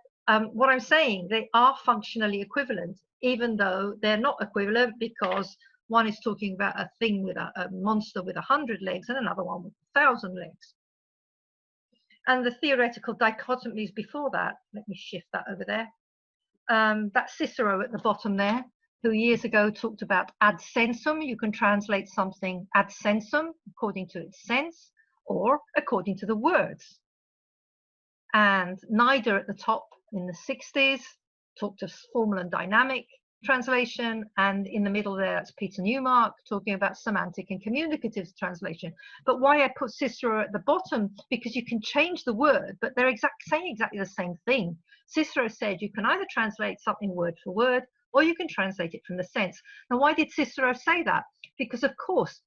what I'm saying, they are functionally equivalent, even though they're not equivalent, because one is talking about a thing with a monster with 100 legs and another one with 1,000 legs. And the theoretical dichotomies before that, let me shift that over there. That's Cicero at the bottom there, who years ago talked about ad sensum. You can translate something ad sensum according to its sense or according to the words. And Nider at the top in the 60s talked of formal and dynamic translation, and in the middle there, that's Peter Newmark talking about semantic and communicative translation. But why I put Cicero at the bottom, because you can change the word, but they're saying exactly the same thing. Cicero said you can either translate something word for word, or you can translate it from the sense. Now, why did Cicero say that? Because, of course,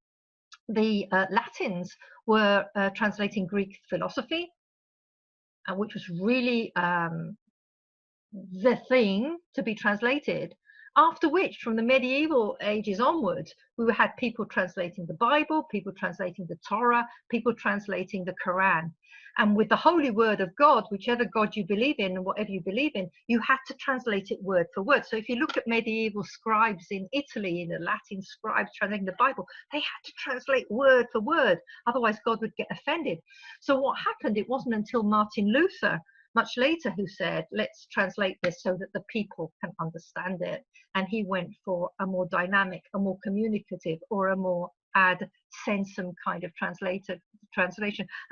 the Latins were translating Greek philosophy, which was really the thing to be translated. After which, from the medieval ages onwards, we had people translating the Bible, people translating the Torah, people translating the Quran. And with the holy word of God, whichever God you believe in and whatever you believe in, you had to translate it word for word. So if you look at medieval scribes in Italy, the Latin scribes translating the Bible, they had to translate word for word. Otherwise, God would get offended. So what happened, it wasn't until Martin Luther, much later, who said, let's translate this so that the people can understand it. And he went for a more dynamic, a more communicative, or a more ad sensum kind of translation.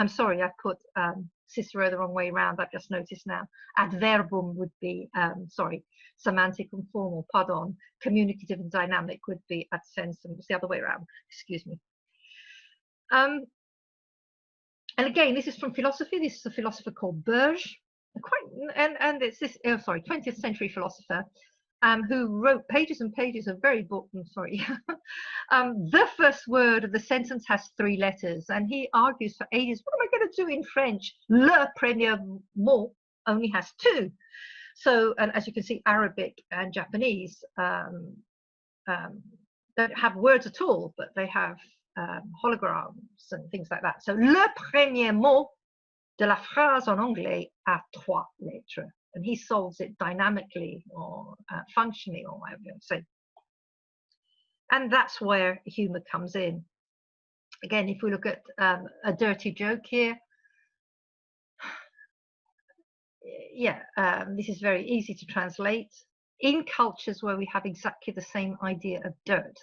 I'm sorry, I put Cicero the wrong way around. I've just noticed now. Adverbum would be, sorry, semantic and formal, pardon. Communicative and dynamic would be ad sensum. It's the other way around, excuse me. And again, this is from philosophy. This is a philosopher called Burge. And it's this 20th century philosopher who wrote pages and pages of very book. The first word of the sentence has 3 letters, and he argues for ages, what am I going to do in French? Le premier mot only has 2. So, and as you can see, Arabic and Japanese don't have words at all, but they have holograms and things like that. So le premier mot de la phrase en anglais a 3 lettres, and he solves it dynamically or functionally, or whatever you say. And that's where humor comes in. Again, if we look at a dirty joke here, this is very easy to translate. In cultures where we have exactly the same idea of dirt,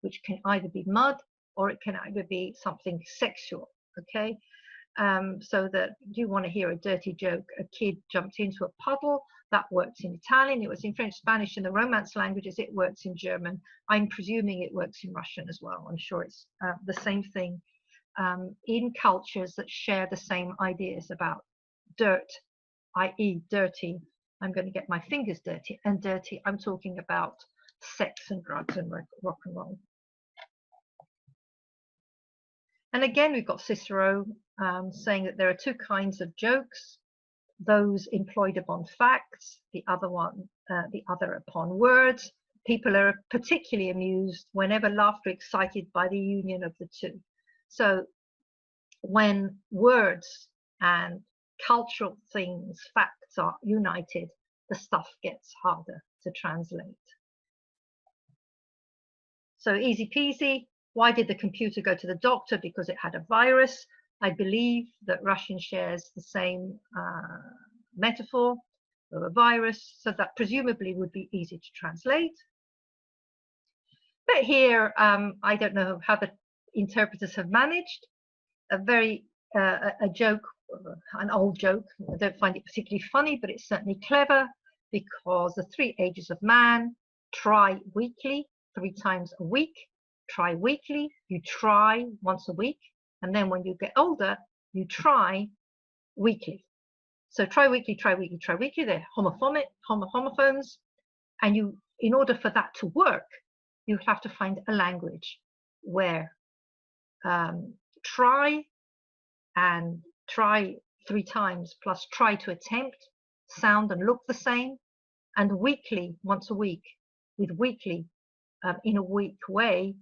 which can either be mud or it can either be something sexual, okay? So that you want to hear a dirty joke, a kid jumped into a puddle, that works in Italian, it works in French, Spanish, and the Romance languages, it works in German. I'm presuming it works in Russian as well. I'm sure it's the same thing in cultures that share the same ideas about dirt, i.e. dirty. I'm going to get my fingers dirty, and dirty, I'm talking about sex and drugs and rock and roll. And again, we've got Cicero saying that there are 2 kinds of jokes: those employed upon facts, the other upon words. People are particularly amused whenever laughter excited by the union of the 2. So when words and cultural things, facts are united, the stuff gets harder to translate. So easy peasy. Why did the computer go to the doctor? Because it had a virus. I believe that Russian shares the same metaphor of a virus, so that presumably would be easy to translate. But here, I don't know how the interpreters have managed. A joke, an old joke. I don't find it particularly funny, but it's certainly clever, because the 3 ages of man: try weekly, 3 times a week. Try weekly, you try once a week, and then when you get older, you try weekly. So tri-weekly, tri-weekly, tri-weekly, they're homophones. And in order for that to work, you have to find a language where try and try 3 times plus try to attempt sound and look the same, and weekly, once a week, with weekly in a weak way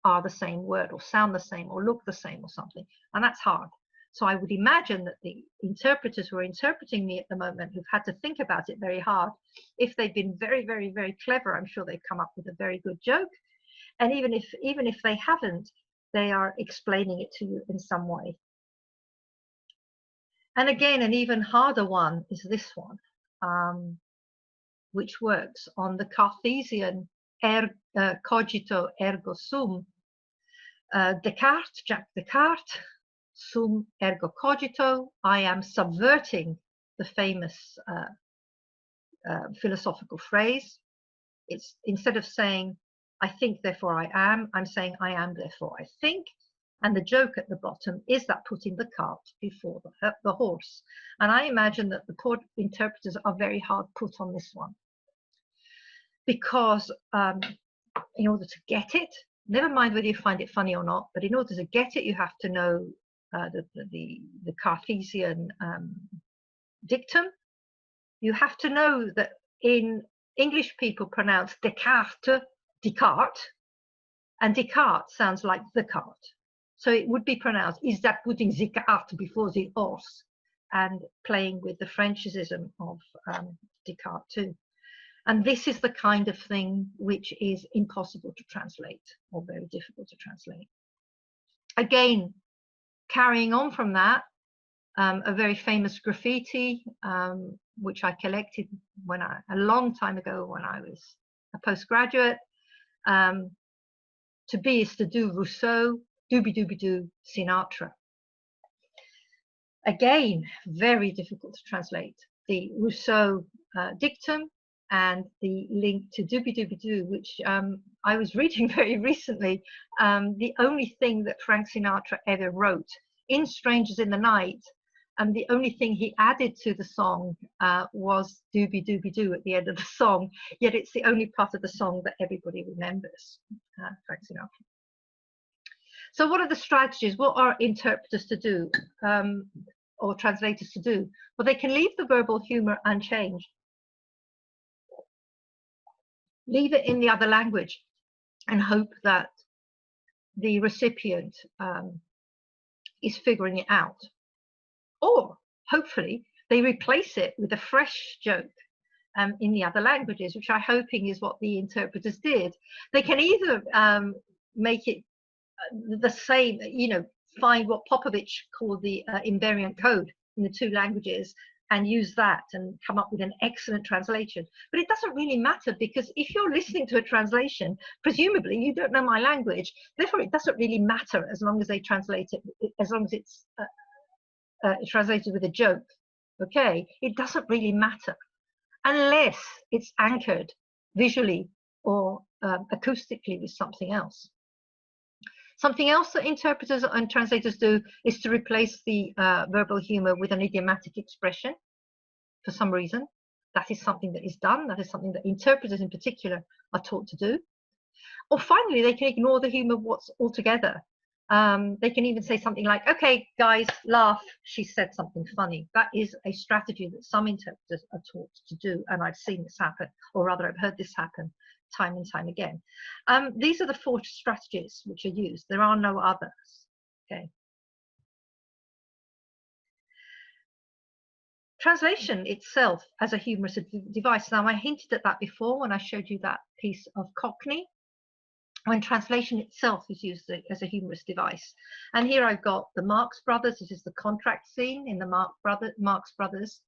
are the same word or sound the same or look the same or something. And that's hard. So I would imagine that the interpreters who are interpreting me at the moment, who've had to think about it very hard, if they've been very, very, very clever, I'm sure they've come up with a very good joke. And even if they haven't, they are explaining it to you in some way. And again, an even harder one is this one, which works on the Cartesian cogito ergo sum. Descartes, Jacques Descartes, sum ergo cogito. I am subverting the famous philosophical phrase. It's instead of saying I think therefore I am, I'm saying I am therefore I think. And the joke at the bottom is that putting the cart before the horse. And I imagine that the poor interpreters are very hard put on this one, because in order to get it, never mind whether you find it funny or not, but in order to get it, you have to know the Cartesian dictum. You have to know that in English people pronounce Descartes, Descartes, and Descartes sounds like the cart. So it would be pronounced, is that putting the cart before the horse? And playing with the Frenchism of Descartes too. And this is the kind of thing which is impossible to translate, or very difficult to translate. Again, carrying on from that, a very famous graffiti, which I collected a long time ago when I was a postgraduate. To be is to do Rousseau, dooby-dooby-doo Sinatra. Again, very difficult to translate. The Rousseau dictum and the link to dooby-dooby-doo, which I was reading very recently. The only thing that Frank Sinatra ever wrote in Strangers in the Night, and the only thing he added to the song was dooby-dooby-doo at the end of the song, yet it's the only part of the song that everybody remembers, Frank Sinatra. So what are the strategies? What are interpreters to do, or translators to do? Well, they can leave the verbal humour unchanged. Leave it in the other language and hope that the recipient is figuring it out. Or, hopefully, they replace it with a fresh joke in the other languages, which I'm hoping is what the interpreters did. They can either make it the same, find what Popovich called the invariant code in the 2 languages and use that and come up with an excellent translation. But it doesn't really matter, because if you're listening to a translation, presumably you don't know my language, therefore it doesn't really matter as long as they translate it, as long as it's translated with a joke. Okay, it doesn't really matter unless it's anchored visually or acoustically with something else. Something else that interpreters and translators do is to replace the verbal humour with an idiomatic expression for some reason. That is something that is done. That is something that interpreters in particular are taught to do. Or finally, they can ignore the humour altogether. They can even say something like, okay, guys, laugh, she said something funny. That is a strategy that some interpreters are taught to do, and I've seen this happen, or rather I've heard this happen time and time again. These are the 4 strategies which are used. There are no others. Okay. Translation itself as a humorous device. Now, I hinted at that before when I showed you that piece of Cockney, when translation itself is used as a humorous device. And here I've got the Marx Brothers. This is the contract scene in the Marx Brothers,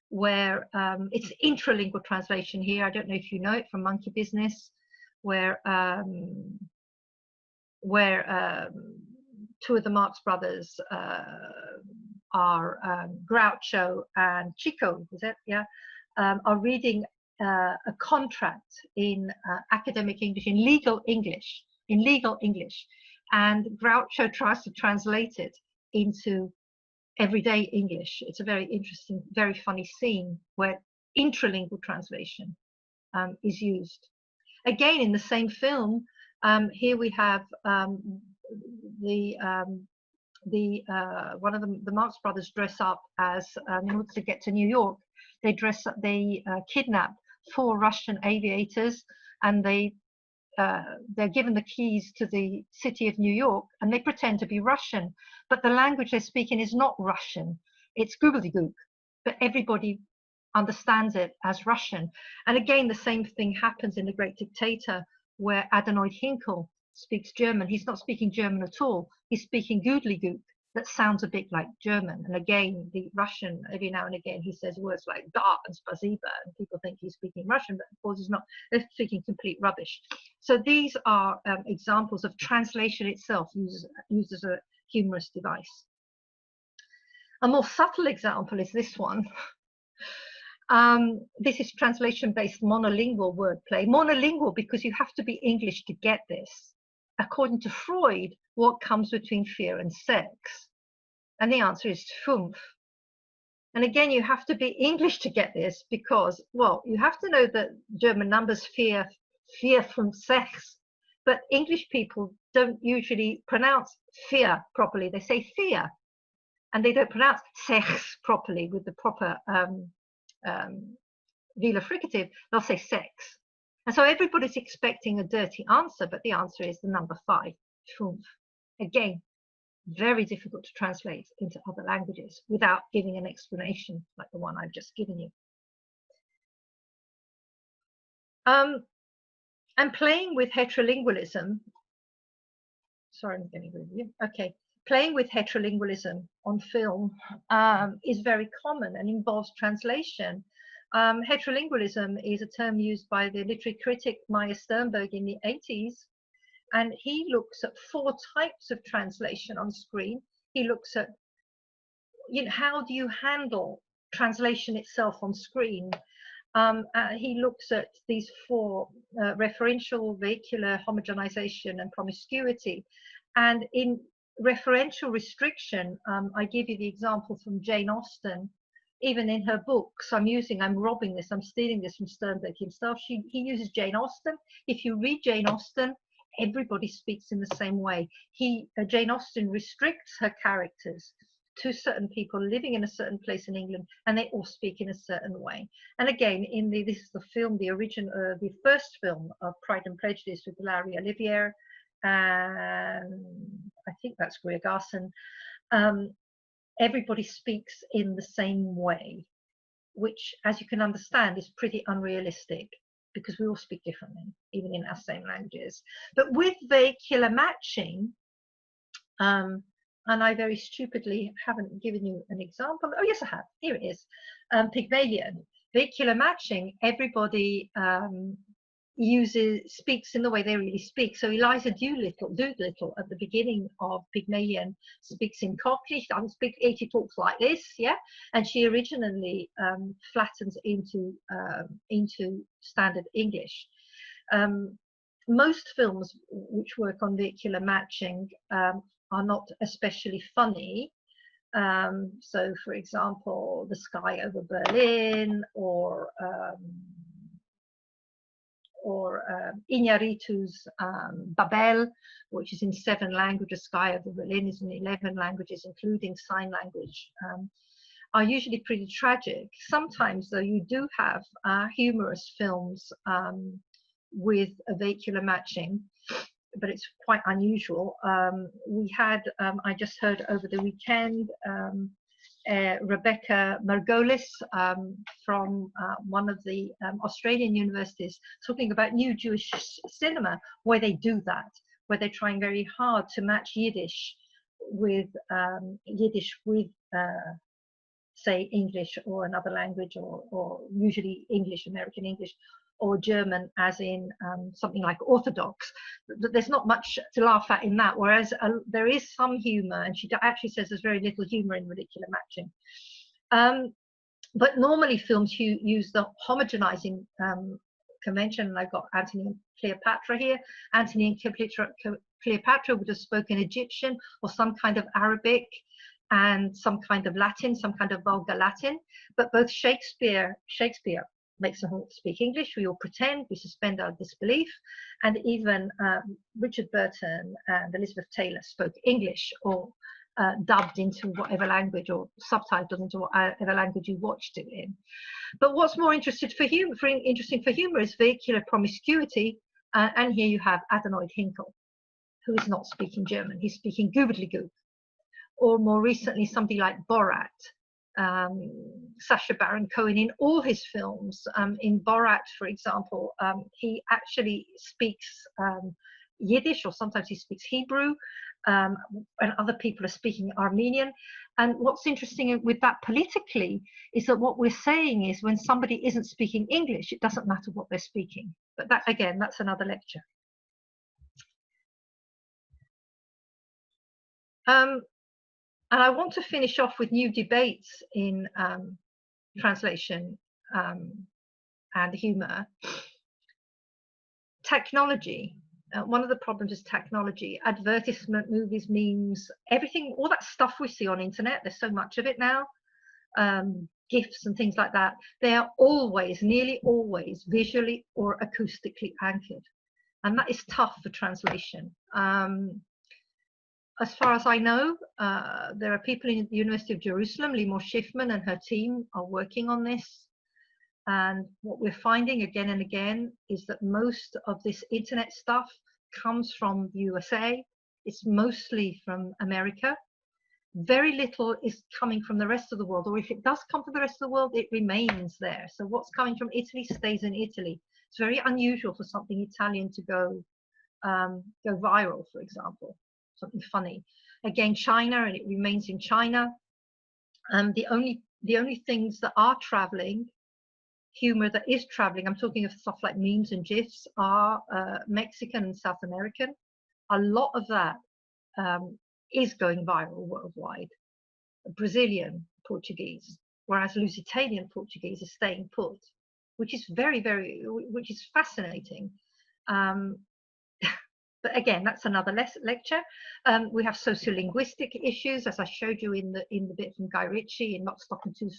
where it's intralingual translation here. I don't know if you know it from Monkey Business, where 2 of the Marx Brothers are Groucho and Chico, is it? Yeah, are reading a contract in academic English, in legal English, and Groucho tries to translate it into everyday English. It's a very interesting, very funny scene where intralingual translation is used. Again, in the same film, here we have one of the Marx Brothers dress up as, in order to get to New York, they kidnap 4 Russian aviators, and they're given the keys to the city of New York, and they pretend to be Russian, but the language they're speaking is not Russian. It's gobbledygook, but everybody understands it as Russian. And again, the same thing happens in The Great Dictator, where Adenoid Hinkle speaks German. He's not speaking German at all. He's speaking gobbledygook that sounds a bit like German. And again, the Russian, every now and again, he says words like da and spasiba, and people think he's speaking Russian, but of course he's not. They're speaking complete rubbish. So these are examples of translation itself used as a humorous device. A more subtle example is this one. This is translation-based monolingual wordplay. Monolingual because you have to be English to get this. According to Freud, what comes between fear and sex? And the answer is fünf. And again, you have to be English to get this because, well, you have to know that German numbers vier, fünf, sechs, but English people don't usually pronounce fear properly. They say fear, and they don't pronounce sechs properly with the proper velar fricative. They'll say sex. And so everybody's expecting a dirty answer, but the answer is the number 5, fünf. Again, very difficult to translate into other languages without giving an explanation like the one I've just given you. And playing with heterolingualism, sorry, I'm getting rid of you. Okay, playing with heterolingualism on film is very common and involves translation. Heterolingualism is a term used by the literary critic Meyer Sternberg in the 80s, and he looks at 4 types of translation on screen. He looks at, you know, how do you handle translation itself on screen? He looks at these 4, referential, vehicular, homogenization, and promiscuity. And in referential restriction, I give you the example from Jane Austen. Even in her books, I'm robbing this, I'm stealing this from Sternberg himself. He uses Jane Austen. If you read Jane Austen, everybody speaks in the same way. Jane Austen restricts her characters to certain people living in a certain place in England, and they all speak in a certain way. And again, this is the film, the first film of Pride and Prejudice with Larry Olivier, and I think that's Greer Garson. Everybody speaks in the same way, which, as you can understand, is pretty unrealistic because we all speak differently, even in our same languages. But with vehicular matching, and I very stupidly haven't given you an example. Oh, yes, I have. Here it is. Pygmalion. Vehicular matching, everybody speaks in the way they really speak. So Eliza Doolittle at the beginning of Pygmalion speaks in Cockney. She doesn't speak, she talks like this, yeah. And she originally flattens into standard English. Most films which work on vehicular matching are not especially funny. So, for example, The Sky Over Berlin, or Iñárritu's Babel, which is in 7 languages. Sky Over Berlin is in 11 languages, including sign language, are usually pretty tragic. Sometimes, though, you do have humorous films with a vehicular matching, but it's quite unusual. We had, I just heard over the weekend, Rebecca Margolis from one of the Australian universities talking about new Jewish cinema, where they do that, where they're trying very hard to match Yiddish with say English or another language, or usually English, American English, or German, as in something like Orthodox. There's not much to laugh at in that, whereas there is some humor, and she actually says there's very little humor in vehicular matching. But normally films use the homogenizing convention, and I've got Antony and Cleopatra here. Antony and Cleopatra would have spoken Egyptian or some kind of Arabic. and some kind of Latin, some kind of vulgar Latin. But both Shakespeare makes them all speak English. We all pretend, we suspend our disbelief, and even Richard Burton and Elizabeth Taylor spoke English, or dubbed into whatever language, or subtitled into whatever language you watched it in. But what's more interesting for humor is vehicular promiscuity, and here you have Adenoid Hinkle, who is not speaking German, he's speaking goobly-goob. Or more recently, somebody like Borat, Sacha Baron Cohen in all his films. In Borat, for example, he actually speaks Yiddish, or sometimes he speaks Hebrew, and other people are speaking Armenian. And what's interesting with that politically is that what we're saying is when somebody isn't speaking English, it doesn't matter what they're speaking. But that, again, that's another lecture. And I want to finish off with new debates in translation and humor. Technology. One of the problems is technology. Advertisement, movies, memes, everything, all that stuff we see on internet, there's so much of it now, GIFs and things like that, they are always, nearly always, visually or acoustically anchored. And that is tough for translation. As far as I know, there are people in the University of Jerusalem, Limor Schiffman and her team are working on this. And what we're finding again and again is that most of this internet stuff comes from the USA. It's mostly from America. Very little is coming from the rest of the world, or if it does come from the rest of the world, it remains there. So what's coming from Italy stays in Italy. It's very unusual for something Italian to go viral, for example, something funny. Again, China, and it remains in China. The only things that are traveling, humor that is traveling, I'm talking of stuff like memes and GIFs, are Mexican and South American. A lot of that is going viral worldwide. Brazilian Portuguese, whereas Lusitanian Portuguese is staying put, which is which is fascinating. But again, that's another lecture. We have sociolinguistic issues, as I showed you in the bit from Guy Ritchie in Not Stopping Two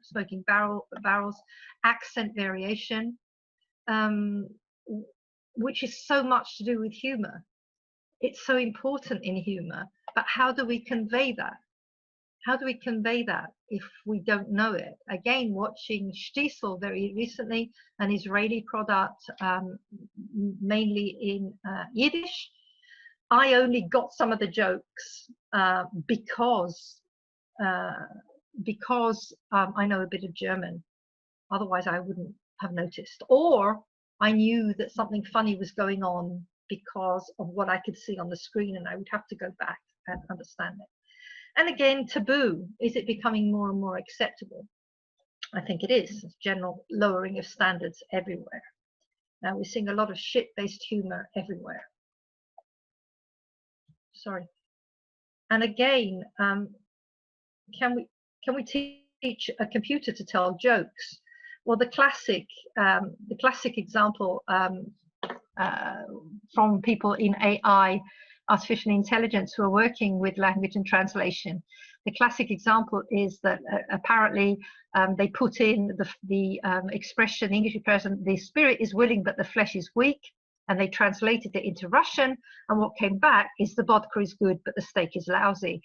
Smoking Barrels, accent variation, which is so much to do with humor. It's so important in humor, but how do we convey that? How do we convey that if we don't know it? Again, watching Stiesel very recently, an Israeli product, mainly in Yiddish. I only got some of the jokes because I know a bit of German. Otherwise, I wouldn't have noticed. Or I knew that something funny was going on because of what I could see on the screen, and I would have to go back and understand it. And again, taboo. Is it becoming more and more acceptable? I think it is. It's general lowering of standards everywhere. Now we're seeing a lot of shit-based humor everywhere. Sorry. And again, can we teach a computer to tell jokes? Well, the classic example from people in AI, artificial intelligence, who are working with language and translation. The classic example is that apparently they put in the expression, English expression, the spirit is willing but the flesh is weak, and they translated it into Russian, and what came back is the vodka is good but the steak is lousy.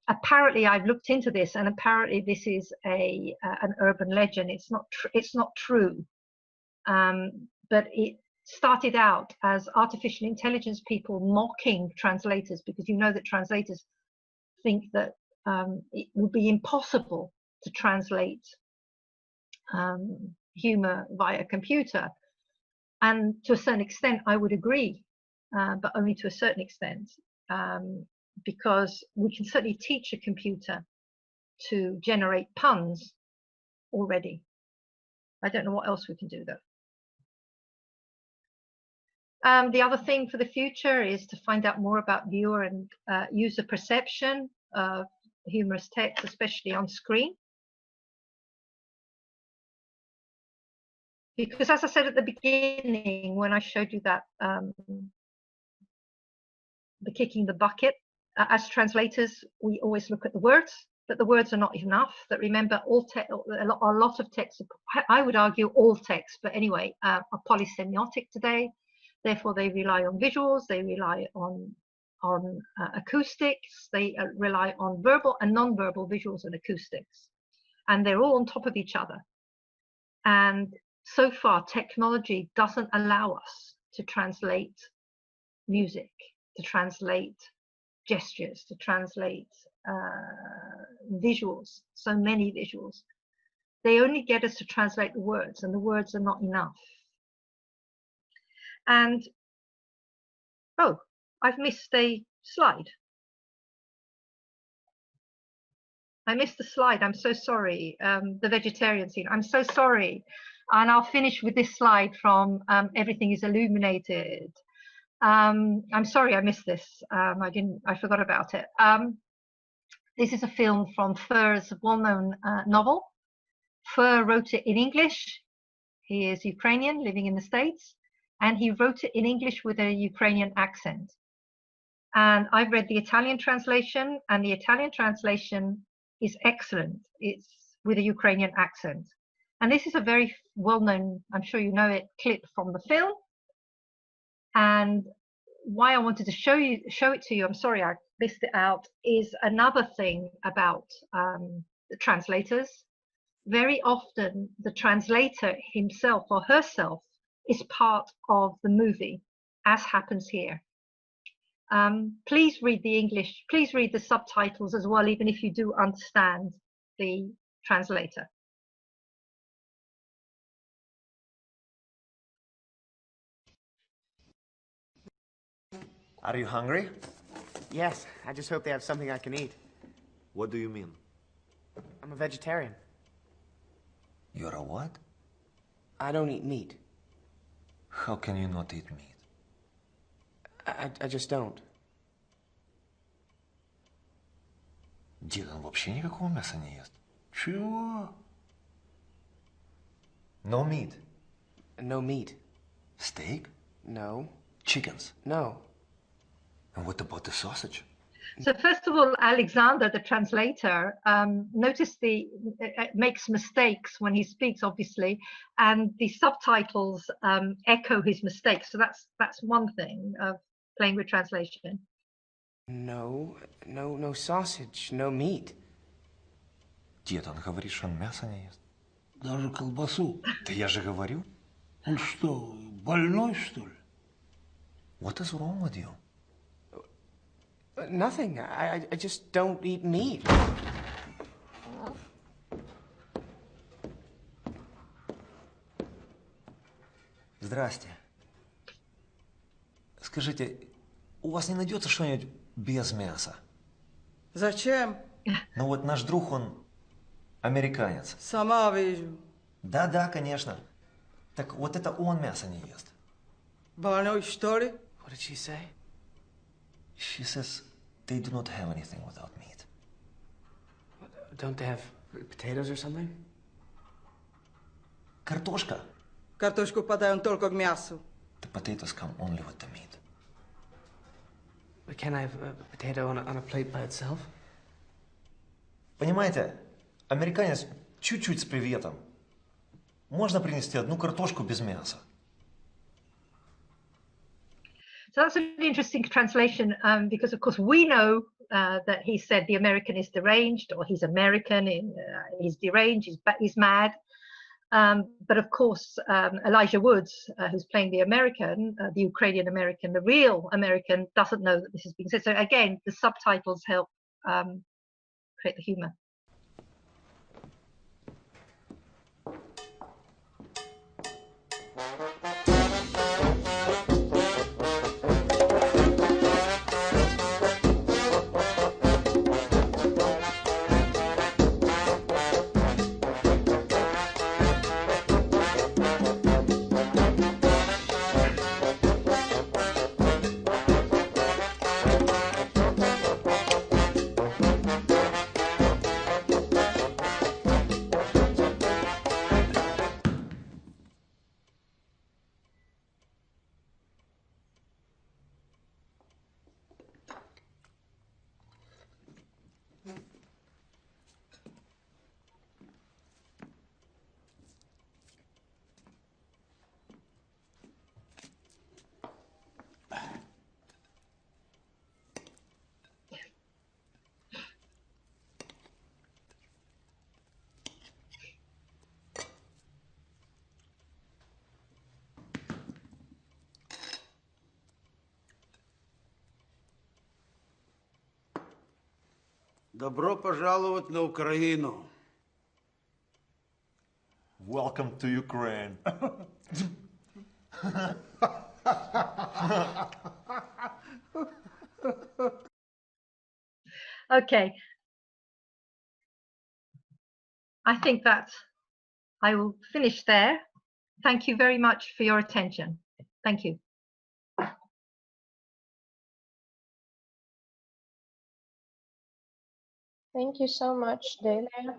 Apparently, I've looked into this, and apparently this is an urban legend. It's not true, but it started out as artificial intelligence people mocking translators, because you know that translators think that it would be impossible to translate humor via computer. And to a certain extent, I would agree, but only to a certain extent, because we can certainly teach a computer to generate puns already. I don't know what else we can do, though. The other thing for the future is to find out more about viewer and user perception of humorous text, especially on screen. Because as I said at the beginning, when I showed you that, the kicking the bucket, As translators, we always look at the words, but the words are not enough. That remember, a lot of texts, I would argue all texts, but anyway, are polysemiotic today. Therefore, they rely on visuals, they rely on acoustics, they rely on verbal and non-verbal visuals and acoustics. And they're all on top of each other. And so far, technology doesn't allow us to translate music, to translate gestures, to translate visuals, so many visuals. They only get us to translate the words, and the words are not enough. And, oh, I've missed a slide. I missed the slide, I'm so sorry. The vegetarian scene, I'm so sorry. And I'll finish with this slide from Everything is Illuminated. I'm sorry I missed this. I forgot about it. This is a film from Fur's well-known novel. Fur wrote it in English. He is Ukrainian, living in the States, and he wrote it in English with a Ukrainian accent. And I've read the Italian translation, and the Italian translation is excellent. It's with a Ukrainian accent. And this is a very well-known, I'm sure you know it, clip from the film. And why I wanted to show it to you, I'm sorry I missed it out, is another thing about the translators. Very often the translator himself or herself is part of the movie, as happens here. Please read the English, please read the subtitles as well, even if you do understand the translator. Are you hungry? Yes, I just hope they have something I can eat. What do you mean? I'm a vegetarian. You're a what? I don't eat meat. How can you not eat meat? I just don't. Дед, он вообще никакого мяса не ест. Чего? No meat. No meat. Steak? No. Chickens? No. And what about the sausage? So first of all, Alexander, the translator, makes mistakes when he speaks, obviously, and the subtitles echo his mistakes. So that's one thing of playing with translation. No sausage, no meat. Дед, он говорит, что он мясо не ест. Даже колбасу. Да я же говорю. Он что, больной, что ли? What is wrong with you? Nothing. I just don't eat meat. Здрасте. Скажите, у вас не найдется что-нибудь без мяса? Зачем? Ну вот наш друг, он американец. Сама вижу. Да, конечно. Так вот это он мясо не ест. Больной, что ли? What did she say? She says they do not have anything without meat. Don't they have potatoes or something? Картошка. Картошку подаем только к мясу. The potatoes come only with the meat. But can I have a potato on a plate by itself? Понимаете, американец чуть-чуть с приветом. Можно принести одну картошку без мяса. So that's an interesting translation because, of course, we know that he said the American is deranged, or he's American, he's deranged, he's mad. But of course, Elijah Woods, who's playing the American, the Ukrainian American, the real American, doesn't know that this is being said. So again, the subtitles help create the humor. Добро пожаловать на Украину. Welcome to Ukraine. Okay. I think that I will finish there. Thank you very much for your attention. Thank you. Thank you so much, Delia.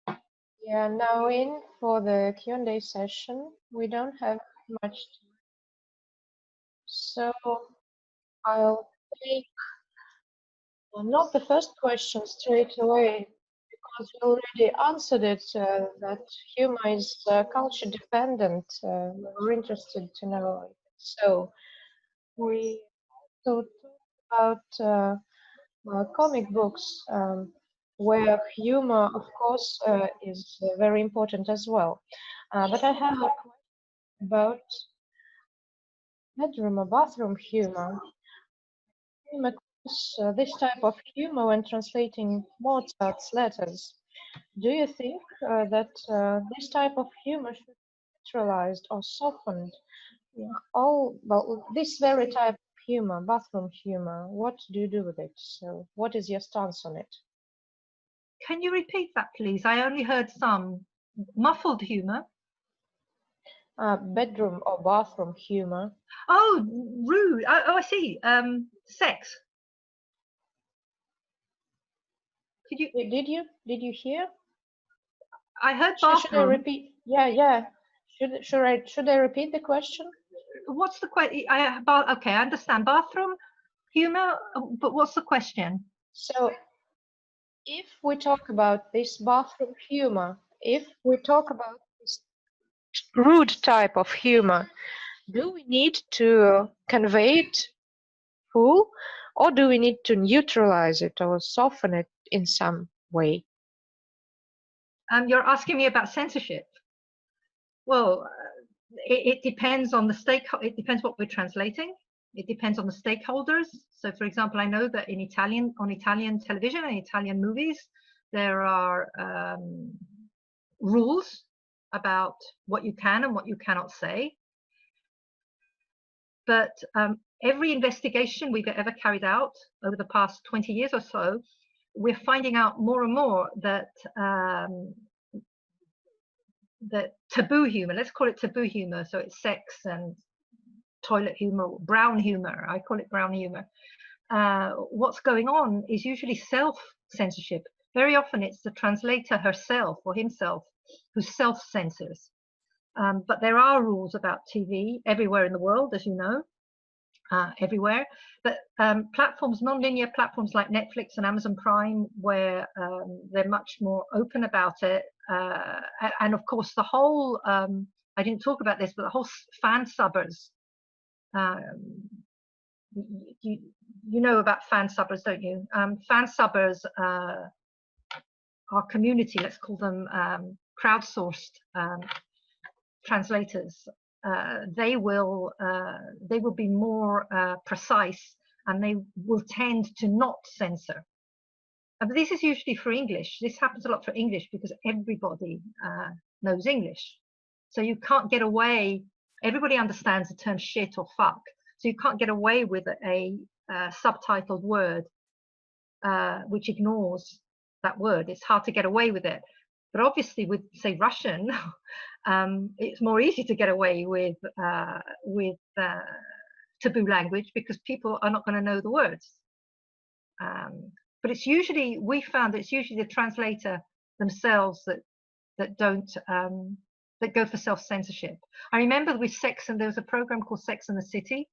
We are now in for the Q&A session. We don't have much time, so I'll take not the first question straight away, because we already answered it, that humor is culture dependent. We're interested to know it. So we talked about comic books, where humor, of course, is very important as well. But I have a question about bedroom or bathroom humor. I came across this type of humor when translating Mozart's letters. Do you think that this type of humor should be neutralized or softened? Well, this very type of humor, bathroom humor, what do you do with it? So what is your stance on it? Can you repeat that, please? I only heard some muffled humor. Bedroom or bathroom humor. Oh, rude. Oh, I see. Sex. Did you hear? I heard bathroom. Should I repeat? Yeah. Should I repeat the question? What's the question? Okay, I understand bathroom humor, but what's the question? So, if we talk about this bathroom humor, if we talk about this rude type of humor, do we need to convey it full, or do we need to neutralize it or soften it in some way? You're asking me about censorship. Well, it depends on the stakeholder. It depends what we're translating. It depends on the stakeholders. So, for example, I know that in Italian, on Italian television and Italian movies, there are rules about what you can and what you cannot say. But every investigation we've ever carried out over the past 20 years or so, we're finding out more and more that that taboo humor, let's call it taboo humor, so it's sex and toilet humor, brown humor, I call it brown humor. What's going on is usually self-censorship. Very often it's the translator herself or himself who self-censors. But there are rules about TV everywhere in the world, as you know, everywhere. But platforms, non-linear platforms like Netflix and Amazon Prime, where they're much more open about it. And of course, the whole, I didn't talk about this, but the whole fan subbers. You know about fan subbers, don't you? Fan subbers are community, let's call them crowdsourced translators. They will be more precise, and they will tend to not censor. But this is usually for English. This happens a lot for English because everybody knows English. So you can't get away. Everybody understands the term shit or fuck. So you can't get away with a subtitled word which ignores that word. It's hard to get away with it. But obviously with, say, Russian, it's more easy to get away with taboo language because people are not going to know the words. But it's usually, we found it's usually the translator themselves that don't, that go for self-censorship. I remember with Sex, and there was a program called Sex and the City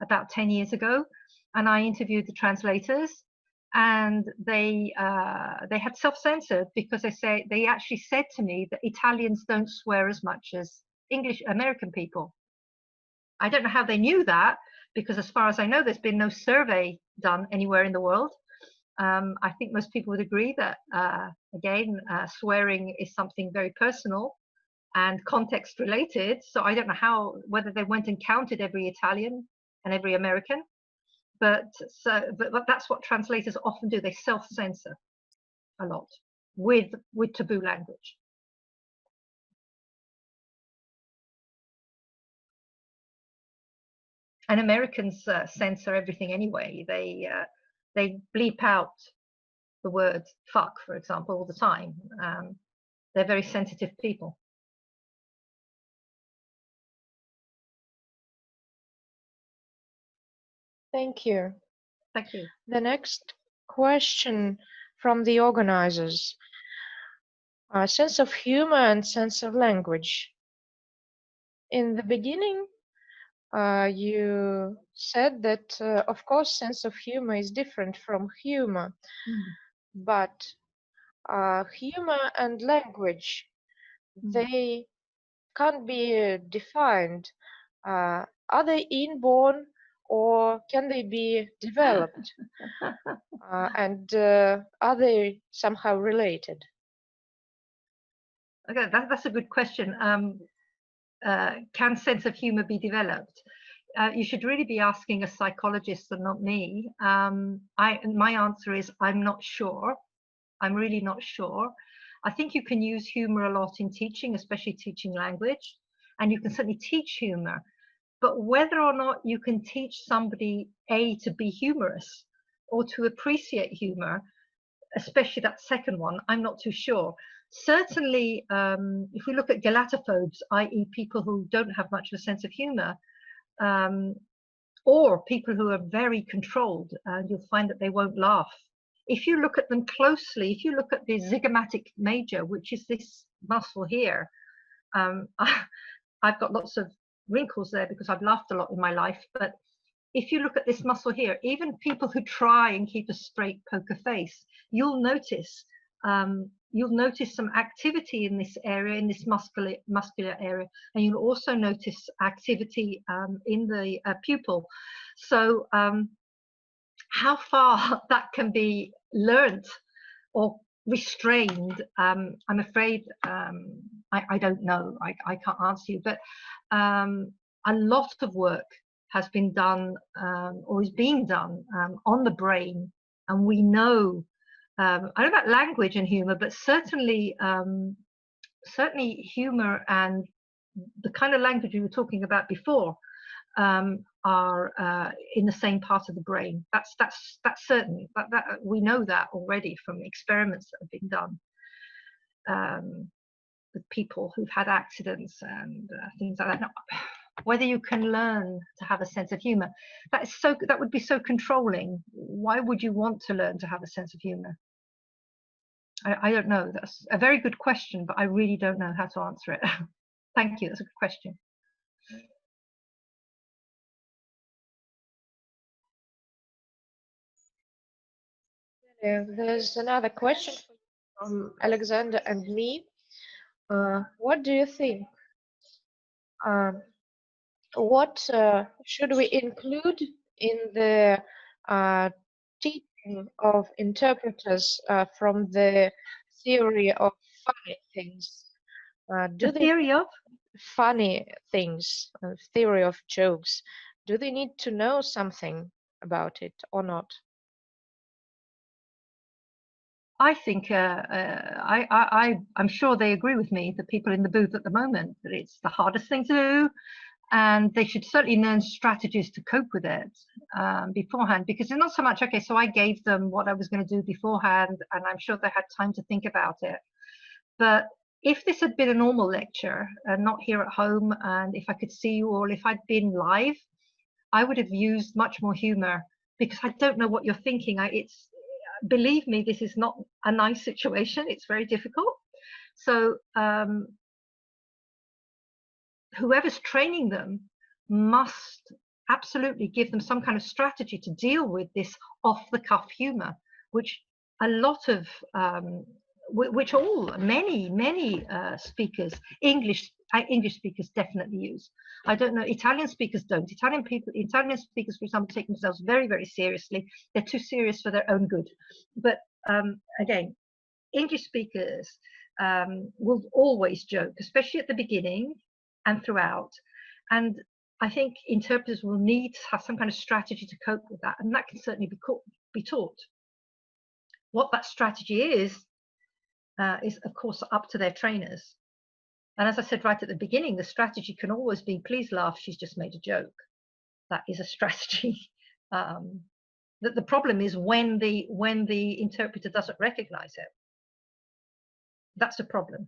about 10 years ago, and I interviewed the translators, and they had self-censored because they actually said to me that Italians don't swear as much as English American people. I don't know how they knew that, because as far as I know, there's been no survey done anywhere in the world. I think most people would agree that, again, swearing is something very personal and context related. So I don't know whether they went and counted every Italian and every American. but that's what translators often do. They self-censor a lot with taboo language. And Americans censor everything anyway. They bleep out the word fuck, for example, all the time. They're very sensitive people. Thank you. Thank you. The next question from the organizers. Sense of humor and sense of language. In the beginning, you said that, of course, sense of humor is different from humor, but humor and language, they can't be defined. Are they inborn or can they be developed? And are they somehow related? Okay, that's a good question. Can sense of humor be developed? You should really be asking a psychologist and not me. My answer is I'm not sure. I'm really not sure. I think you can use humor a lot in teaching, especially teaching language, and you can certainly teach humor. But whether or not you can teach somebody to be humorous or to appreciate humor, especially that second one, I'm not too sure. Certainly, if we look at galatophobes, i.e. people who don't have much of a sense of humor, or people who are very controlled, you'll find that they won't laugh. If you look at them closely, if you look at the zygomatic major, which is this muscle here, I've got lots of wrinkles there because I've laughed a lot in my life, but if you look at this muscle here, even people who try and keep a straight poker face, you'll notice some activity in this area, in this muscular area, and you'll also notice activity in the pupil. So how far that can be learnt or restrained, I'm afraid I don't know. I can't answer you, but a lot of work has been done or is being done on the brain, and we know, I don't know about language and humor, but certainly humor and the kind of language we were talking about before are in the same part of the brain. That's certain. That we know that already from experiments that have been done with people who've had accidents and things like that. Now, whether you can learn to have a sense of humor, that would be so controlling. Why would you want to learn to have a sense of humor? I don't know. That's a very good question, but I really don't know how to answer it. Thank you. That's a good question. There's another question from Alexander and me. What do you think? What should we include in the teaching of interpreters from the theory of funny things? The theory of funny things, theory of jokes. Do they need to know something about it or not? I think I'm sure they agree with me, the people in the booth at the moment, that it's the hardest thing to do, and they should certainly learn strategies to cope with it beforehand, because it's not so much, okay, so I gave them what I was going to do beforehand, and I'm sure they had time to think about it. But if this had been a normal lecture and not here at home, and if I could see you all, if I'd been live, I would have used much more humor, because I don't know what you're thinking. Believe me, this is not a nice situation. It's very difficult. So whoever's training them must absolutely give them some kind of strategy to deal with this off-the-cuff humor, which a lot of many speakers, English speakers definitely use. I don't know, Italian speakers don't. Italian speakers, for example, take themselves very, very seriously. They're too serious for their own good. But again, English speakers will always joke, especially at the beginning and throughout. And I think interpreters will need to have some kind of strategy to cope with that, and that can certainly be taught. What that strategy is of course up to their trainers. And as I said right at the beginning, the strategy can always be, please laugh, she's just made a joke. That is a strategy. The problem is when the interpreter doesn't recognize it. That's a problem.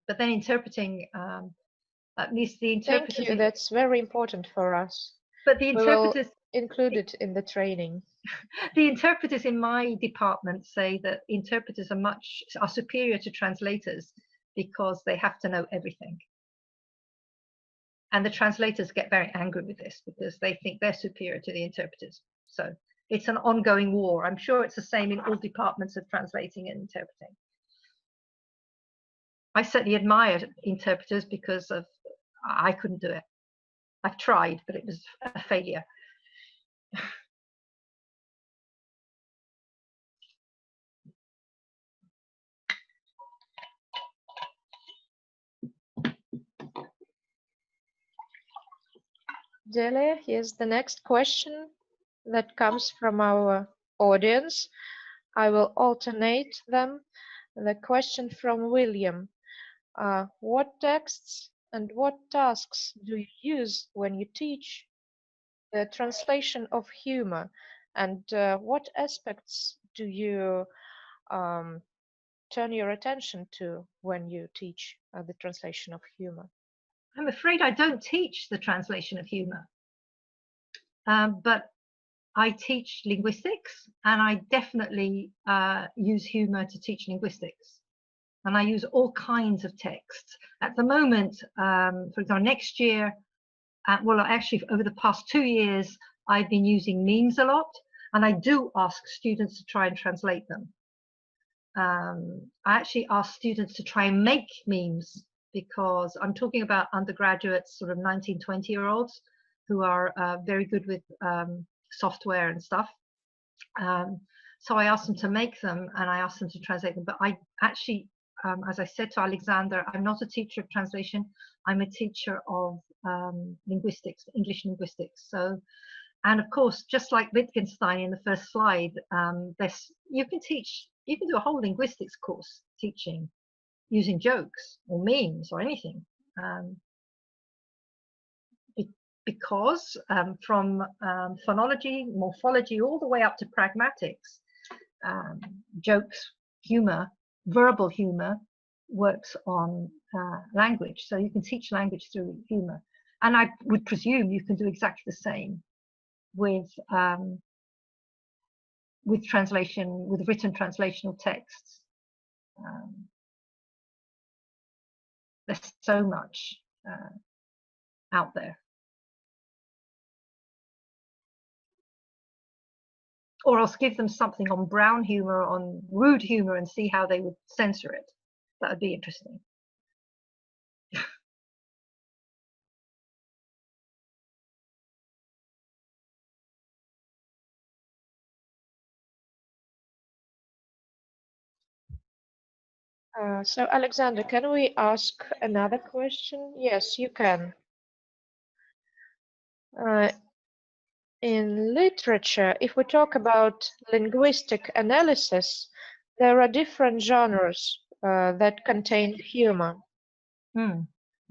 But then interpreting, at least the interpreters. Thank you. That's very important for us. But the interpreters include it in the training. The interpreters in my department say that interpreters are superior to translators because they have to know everything. And the translators get very angry with this because they think they're superior to the interpreters. So it's an ongoing war. I'm sure it's the same in all departments of translating and interpreting. I certainly admire interpreters because I couldn't do it. I've tried, but it was a failure. Delia, here's the next question that comes from our audience. I will alternate them. The question from William. What texts and what tasks do you use when you teach the translation of humor? And what aspects do you turn your attention to when you teach the translation of humor? I'm afraid I don't teach the translation of humor, but I teach linguistics, and I definitely use humor to teach linguistics. And I use all kinds of texts. At the moment, for example, next year, well, actually over the past 2 years, I've been using memes a lot, and I do ask students to try and translate them. I actually ask students to try and make memes, because I'm talking about undergraduates, sort of 19, 20-year-olds who are very good with software and stuff. So I asked them to make them, and I asked them to translate them. But I actually, as I said to Alexander, I'm not a teacher of translation. I'm a teacher of linguistics, English linguistics. So, and of course, just like Wittgenstein in the first slide, you can do a whole linguistics course teaching using jokes or memes or anything. Because from phonology, morphology, all the way up to pragmatics, jokes, humor, verbal humor works on language. So you can teach language through humor. And I would presume you can do exactly the same with translation, with written translational texts. There's so much out there. Or else give them something on brown humor, on rude humor, and see how they would censor it. That would be interesting. So Alexander, can we ask another question? Yes, you can. In literature, if we talk about linguistic analysis, there are different genres that contain humor,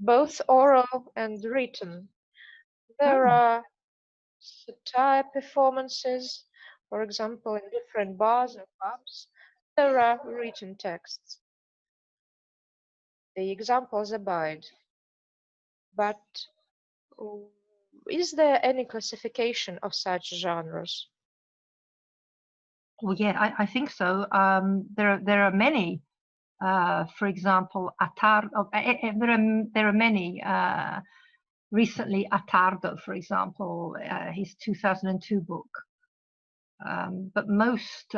both oral and written. There are satire performances, for example, in different bars or pubs. There are written texts. The examples abide. But is there any classification of such genres? Well, yeah, I think so. There are many. For example, there are many. Recently, Attardo, for example, his 2002 book. But most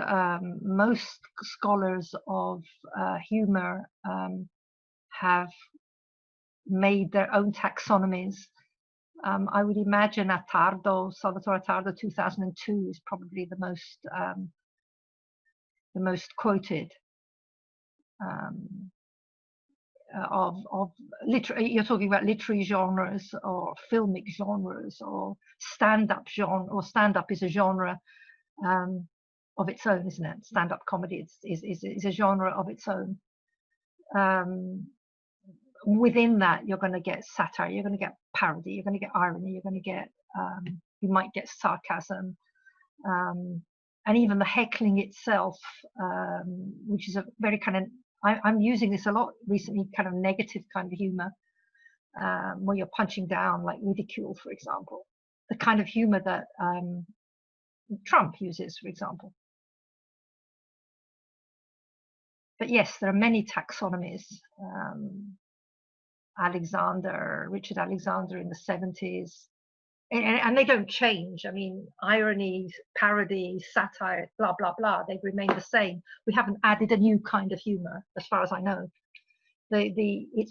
scholars of humor have made their own taxonomies. I would imagine Salvatore Attardo 2002 is probably the most quoted. literary. You're talking about literary genres or filmic genres or stand-up genre. Or stand-up is a genre of its own, isn't it? Stand-up comedy is a genre of its own. Within that, you're going to get satire, you're going to get parody, you're going to get irony, you're going to get you might get sarcasm, and even the heckling itself, which is a very kind of, I'm using this a lot recently, kind of negative kind of humor, where you're punching down, like ridicule, for example, the kind of humor that Trump uses, for example. But yes, there are many taxonomies. Richard Alexander in the 70s, and they don't change. I mean, irony, parody, satire, blah, blah, blah, they remain the same. We haven't added a new kind of humor, as far as I know.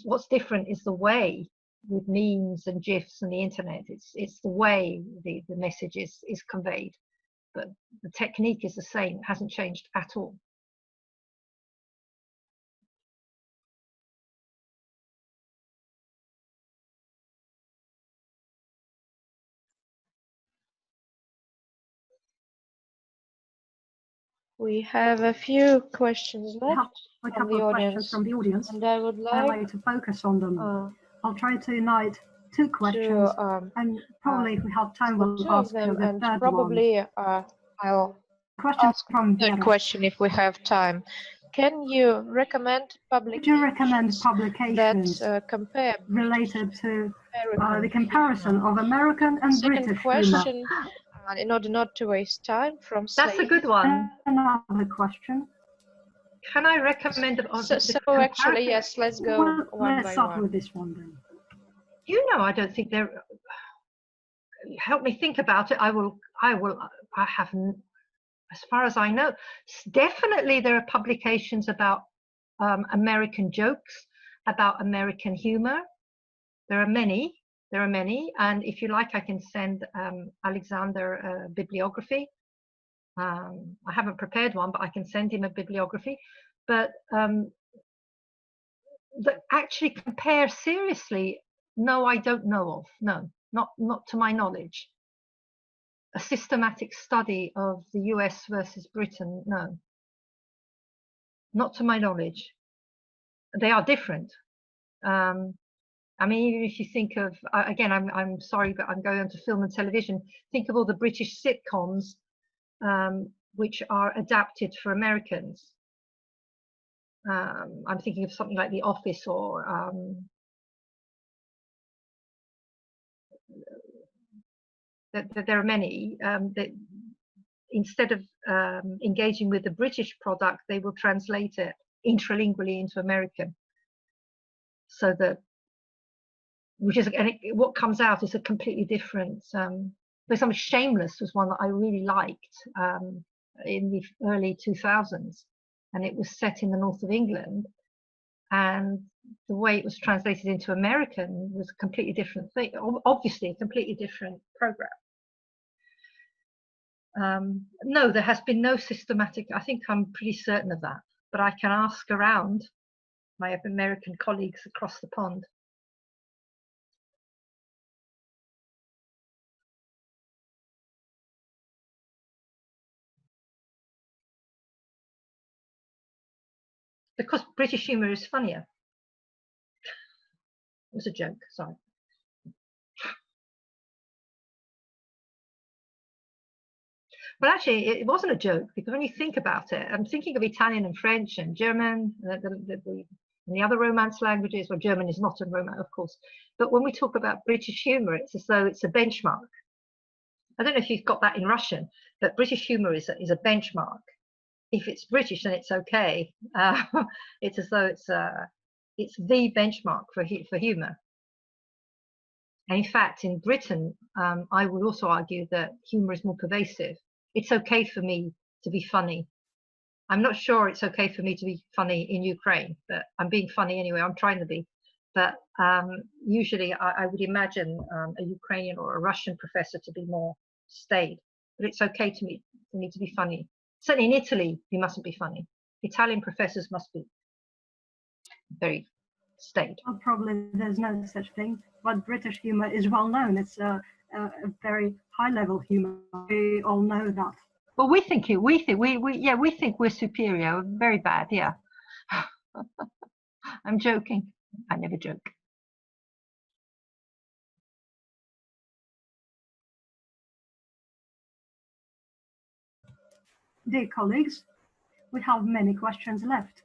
What's different is the way, with memes and GIFs and the internet, it's the way the message is conveyed. But the technique is the same, it hasn't changed at all. We have a few questions left a couple of questions from the audience, and I would I'd like like to focus on them. I'll try to unite two questions, and probably if we have time, we'll ask them, the and third probably I'll ask from the third question if we have time. Can you recommend publications that compare related to the comparison of American and British humor? Question, in order not to waste time, from That's a good one. Another question. Can I recommend? So actually, yes. Let's go one let's by start one. with this one then. You know, I don't think there. Help me think about it. I haven't, as far as I know. Definitely, there are publications about American jokes, about American humor. There are many. And if you like, I can send Alexander a bibliography. I haven't prepared one, but I can send him a bibliography. But that actually compare seriously, no, I don't know of. No, not to my knowledge. A systematic study of the US versus Britain, no. Not to my knowledge. They are different. I mean, even if you think of, again, I'm sorry, but I'm going on to film and television. Think of all the British sitcoms which are adapted for Americans. I'm thinking of something like The Office, or there are many that instead of engaging with the British product, they will translate it intralingually into American. So that, which is, and what comes out is a completely different. For example, Shameless was one that I really liked in the early 2000s, and it was set in the north of England, and the way it was translated into American was a completely different thing. Obviously, a completely different program. No, there has been no systematic. I think I'm pretty certain of that, but I can ask around my American colleagues across the pond. Because British humour is funnier. It was a joke, sorry. But actually, it wasn't a joke, because when you think about it, I'm thinking of Italian and French and German, and the other Romance languages. Well, German is not a Romance, of course. But when we talk about British humour, it's as though it's a benchmark. I don't know if you've got that in Russian, but British humour is a benchmark. If it's British, then it's okay. It's as though it's the benchmark for humour. And in fact, in Britain, I would also argue that humour is more pervasive. It's okay for me to be funny. I'm not sure it's okay for me to be funny in Ukraine, but I'm being funny anyway. I'm trying to be. But usually I would imagine a Ukrainian or a Russian professor to be more staid. But it's okay for me to be funny. Certainly in Italy, you mustn't be funny. Italian professors must be very staid. Well, probably there's no such thing, but British humour is well known. It's a very high level humour. We all know that. Well, we think we're superior. Very bad, yeah. I'm joking. I never joke. Dear colleagues, we have many questions left.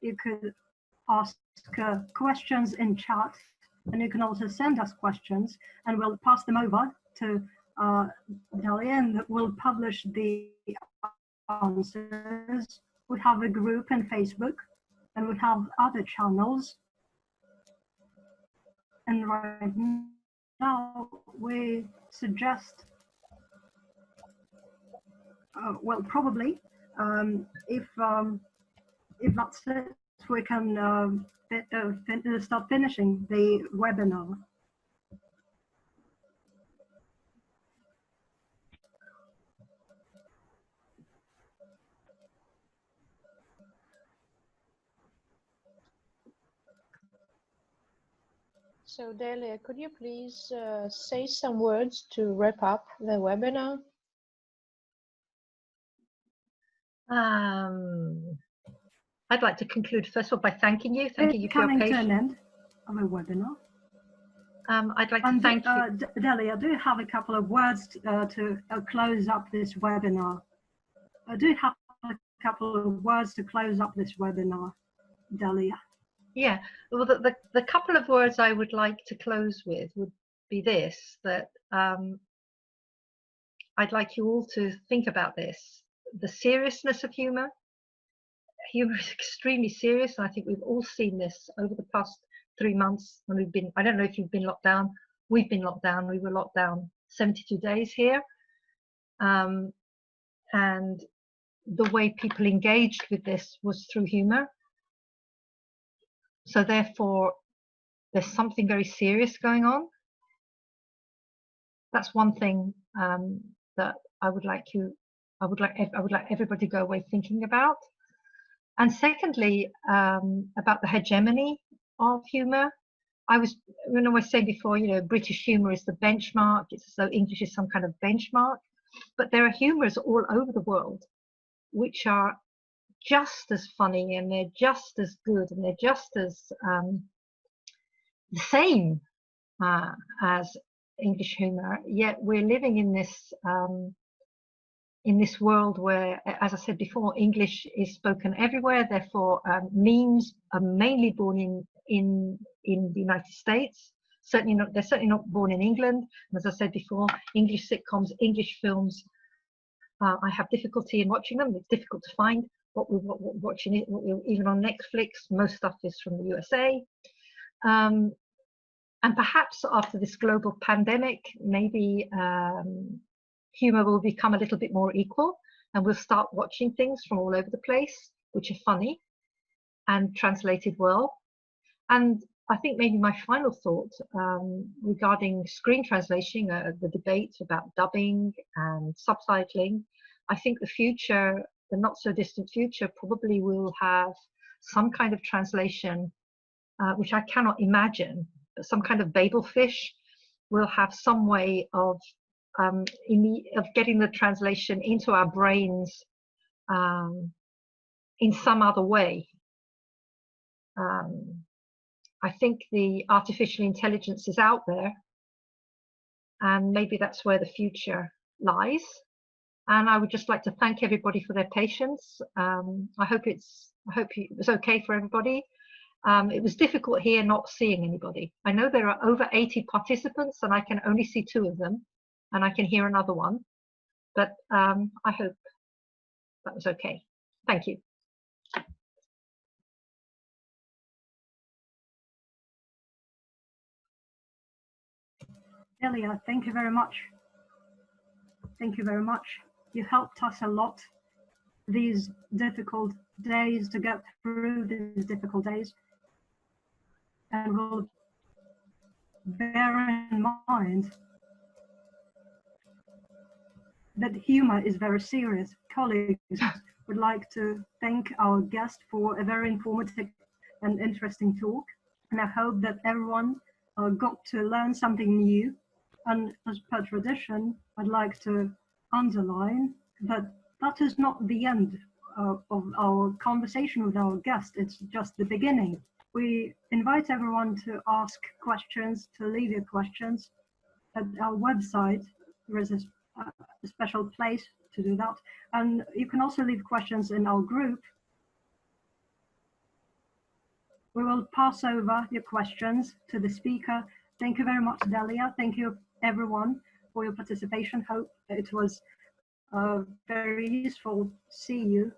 You could ask questions in chat, and you can also send us questions, and we'll pass them over to Delia, and we'll publish the answers. We have a group in Facebook, and we have other channels. And right now, we suggest, well, probably, if that's it, we can start finishing the webinar. So Delia, could you please say some words to wrap up the webinar? I'd like to conclude first of all by thanking you for your patience. Coming to an end of a webinar. I'd like to thank you. Delia, do you have a couple of words to close up this webinar? Do you have a couple of words to close up this webinar, Delia? Yeah, well, the couple of words I would like to close with would be this, that I'd like you all to think about this. The seriousness of humour. Humour is extremely serious, and I think we've all seen this over the past 3 months when we've been, I don't know if you've been locked down, we've been locked down, we were locked down 72 days here. And the way people engaged with this was through humour. So therefore, there's something very serious going on. That's one thing that I would like everybody to go away thinking about. And secondly, about the hegemony of humour. I said before, British humour is the benchmark. It's as though English is some kind of benchmark. But there are humours all over the world which are just as funny, and they're just as good, and they're just as the same as English humour. Yet we're living in this world where, as I said before, English is spoken everywhere. Therefore, memes are mainly born in the United States. They're certainly not born in England. And as I said before, English sitcoms, English films, I have difficulty in watching them. It's difficult to find what we're watching. Even on Netflix, most stuff is from the USA. And perhaps after this global pandemic, maybe humour will become a little bit more equal, and we'll start watching things from all over the place, which are funny and translated well. And I think maybe my final thought regarding screen translation, the debate about dubbing and subtitling, I think the future, the not so distant future, probably will have some kind of translation, which I cannot imagine, but some kind of Babelfish will have some way of getting the translation into our brains in some other way. I think the artificial intelligence is out there, and maybe that's where the future lies. And I would just like to thank everybody for their patience. I hope it was okay for everybody. It was difficult here not seeing anybody. I know there are over 80 participants, and I can only see 2 of them, and I can hear another one. But I hope that was okay. Thank you. Delia, thank you very much. Thank you very much. You helped us a lot these difficult days, to get through these difficult days. And we'll bear in mind that humour is very serious. Colleagues would like to thank our guest for a very informative and interesting talk. And I hope that everyone got to learn something new. And as per tradition, I'd like to underline that that is not the end of our conversation with our guest. It's just the beginning. We invite everyone to ask questions, to leave your questions. At our website, there is a special place to do that. And you can also leave questions in our group. We will pass over your questions to the speaker. Thank you very much, Delia. Thank you, everyone, for your participation. Hope it was very useful. See you.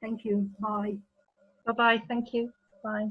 Thank you. Bye. Bye-bye. Thank you. Bye.